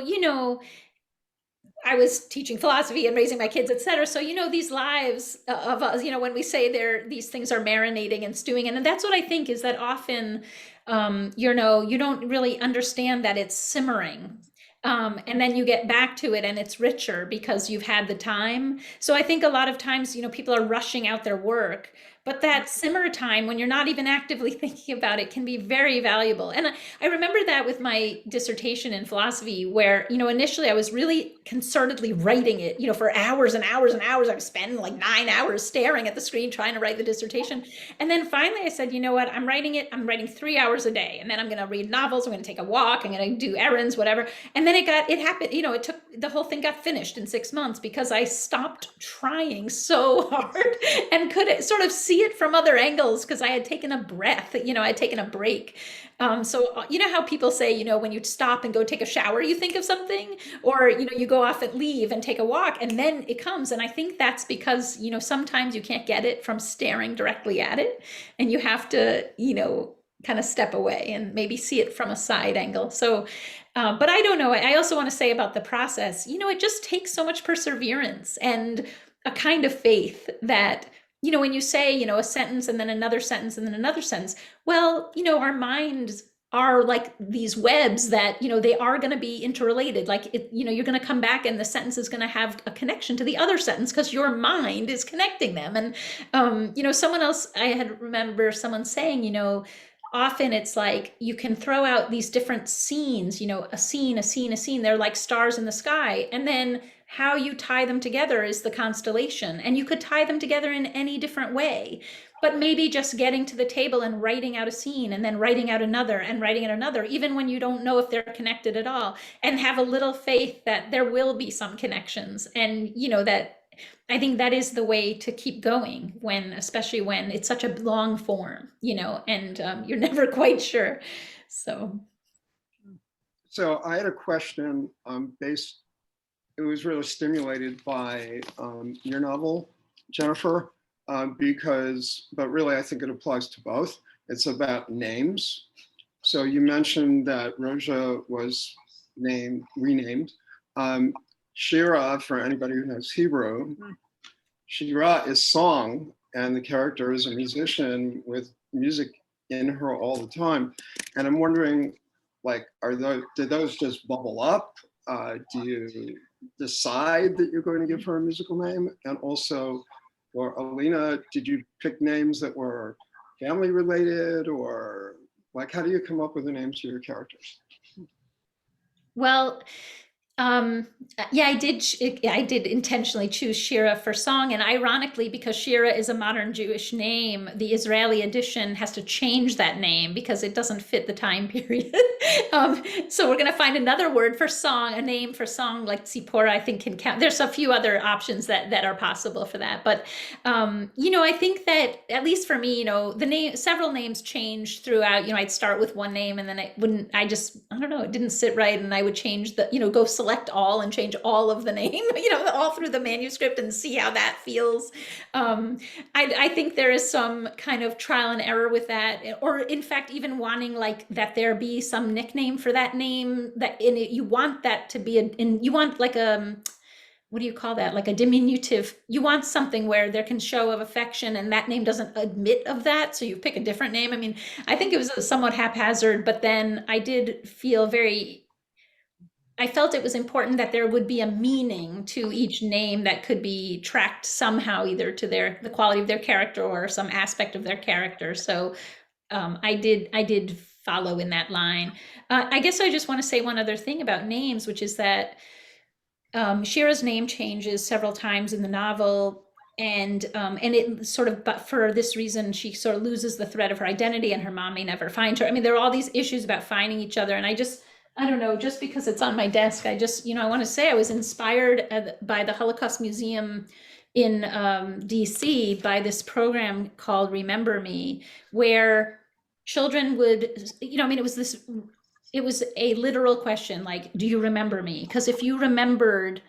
I was teaching philosophy and raising my kids, et cetera. So, these lives of us, when we say these things are marinating and stewing. And that's what I think is that often, you don't really understand that it's simmering. And then you get back to it and it's richer because you've had the time. So I think a lot of times, people are rushing out their work, but that simmer time when you're not even actively thinking about it can be very valuable. And I remember that with my dissertation in philosophy where, initially I was really concertedly writing it, for hours and hours and hours. I was spending like 9 hours staring at the screen trying to write the dissertation. And then finally I said, you know what, I'm writing 3 hours a day. And then I'm going to read novels. I'm going to take a walk. I'm going to do errands, whatever. And then it happened, the whole thing got finished in 6 months because I stopped trying so hard and could sort of see it from other angles because I had taken a breath, I had taken a break. So you know how people say, when you stop and go take a shower, you think of something, or, you go off and leave and take a walk and then it comes. And I think that's because, sometimes you can't get it from staring directly at it and you have to, kind of step away and maybe see it from a side angle. So, but I don't know. I also want to say about the process, it just takes so much perseverance and a kind of faith that, when you say, a sentence and then another sentence and then another sentence, well, our minds are like these webs that, they are going to be interrelated. Like, you're going to come back and the sentence is going to have a connection to the other sentence because your mind is connecting them. And, someone else, I had remember someone saying, often it's like you can throw out these different scenes, a scene, a scene, a scene. They're like stars in the sky. And then how you tie them together is the constellation. And you could tie them together in any different way. But maybe just getting to the table and writing out a scene and then writing out another and writing out another, even when you don't know if they're connected at all, and have a little faith that there will be some connections. And, that I think that is the way to keep going especially when it's such a long form, and you're never quite sure. So I had a question it was really stimulated by your novel, Jennifer, but really I think it applies to both. It's about names. So you mentioned that Roja was renamed. Shira, for anybody who knows Hebrew, Shira is song, and the character is a musician with music in her all the time. And I'm wondering, like, did those just bubble up? Do you decide that you're going to give her a musical name? And also, for Alina, did you pick names that were family related, or like, how do you come up with the names of your characters? well, yeah, I did intentionally choose Shira for song. And ironically, because Shira is a modern Jewish name, the Israeli edition has to change that name because it doesn't fit the time period. So we're going to find another word for song, a name for song like Tzipora, I think can count. There's a few other options that are possible for that. But, I think that at least for me, several names changed throughout. I'd start with one name and then I don't know, it didn't sit right. And I would change go select all and change all of the name, all through the manuscript and see how that feels. I think there is some kind of trial and error with that, or in fact, even wanting like that there be some nickname for that name that in it, you want that to be you want like what do you call that? Like a diminutive. You want something where there can show of affection and that name doesn't admit of that. So you pick a different name. I mean, I think it was somewhat haphazard, but then I did feel very I felt it was important that there would be a meaning to each name that could be tracked somehow, either to the quality of their character or some aspect of their character. So I did follow in that line. I guess I just want to say one other thing about names, which is that Shira's name changes several times in the novel, and it sort of, but for this reason, she sort of loses the thread of her identity, and her mom may never find her. I mean, there are all these issues about finding each other, and I don't know, just because it's on my desk, I want to say I was inspired by the Holocaust Museum in DC by this program called Remember Me, where children would, it was a literal question, like, do you remember me? Because if you remembered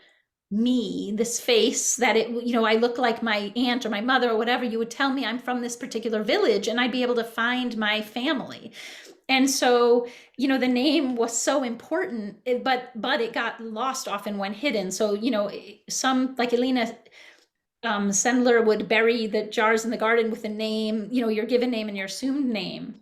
me, this face that I look like my aunt or my mother or whatever, you would tell me I'm from this particular village and I'd be able to find my family. And so, the name was so important, but it got lost often when hidden. So, some, like Elena Sendler would bury the jars in the garden with a name, your given name and your assumed name.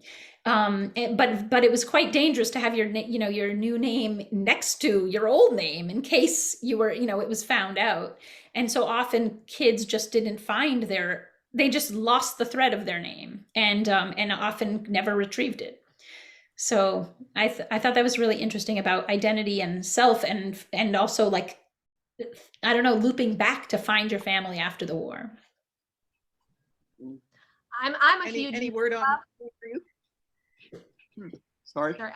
But it was quite dangerous to have your new name next to your old name in case you were, it was found out. And so often kids just didn't find they just lost the thread of their name and often never retrieved it. So I thought that was really interesting about identity and self, and also, like, I don't know, looping back to find your family after the war. I'm a huge any word on for you? Sorry. Sure,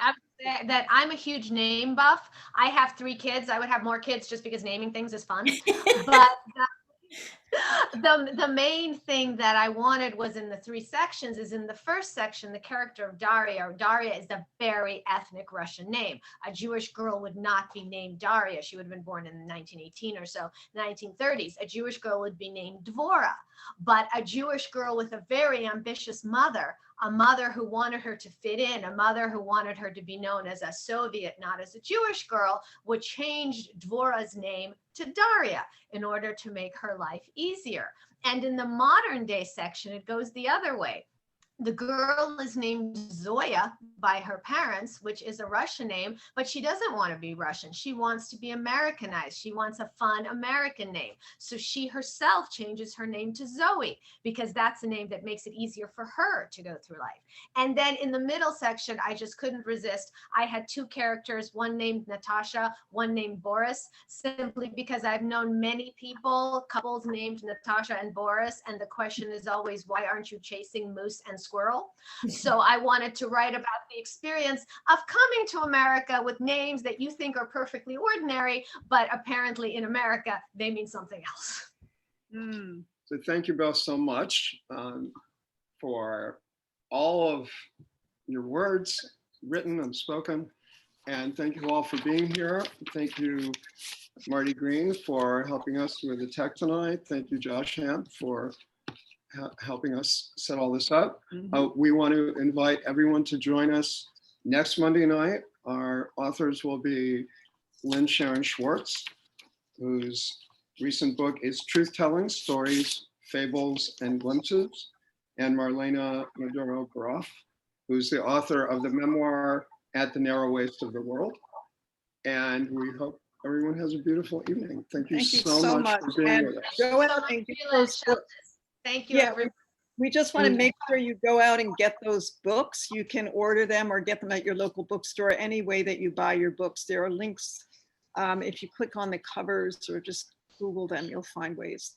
that I'm a huge name buff. I have 3 kids. I would have more kids just because naming things is fun. But the main thing that I wanted was in the 3 sections is in the first section, the character of Daria. Daria is a very ethnic Russian name. A Jewish girl would not be named Daria. She would have been born in 1918 or so, 1930s. A Jewish girl would be named Dvora. But a Jewish girl with a very ambitious mother, a mother who wanted her to fit in, a mother who wanted her to be known as a Soviet, not as a Jewish girl, would change Dvora's name to Daria in order to make her life easier. And in the modern day section, it goes the other way. The girl is named Zoya by her parents, which is a Russian name, but she doesn't want to be Russian. She wants to be Americanized. She wants a fun American name. So she herself changes her name to Zoe because that's a name that makes it easier for her to go through life. And then in the middle section, I just couldn't resist. I had 2 characters, one named Natasha, one named Boris, simply because I've known many people, couples named Natasha and Boris, and the question is always, why aren't you chasing moose and squirrel? So I wanted to write about the experience of coming to America with names that you think are perfectly ordinary, but apparently in America, they mean something else. So thank you both so much for all of your words, written and spoken. And thank you all for being here. Thank you, Marty Green, for helping us with the tech tonight. Thank you, Josh Hamp, for helping us set all this up. We want to invite everyone to join us next Monday night. Our authors will be Lynn Sharon Schwartz, whose recent book is Truth Telling, Stories, Fables, and Glimpses, and Marlena Maduro-Groff, who's the author of the memoir At the Narrow Waist of the World. And we hope everyone has a beautiful evening. Thank you so much for being and with us. go out and get those books. Thank you, Yeah, everyone. we just want to make sure you go out and get those books. You can order them or get them at your local bookstore any way that you buy your books. There are links. If you click on the covers or just Google them, you'll find ways.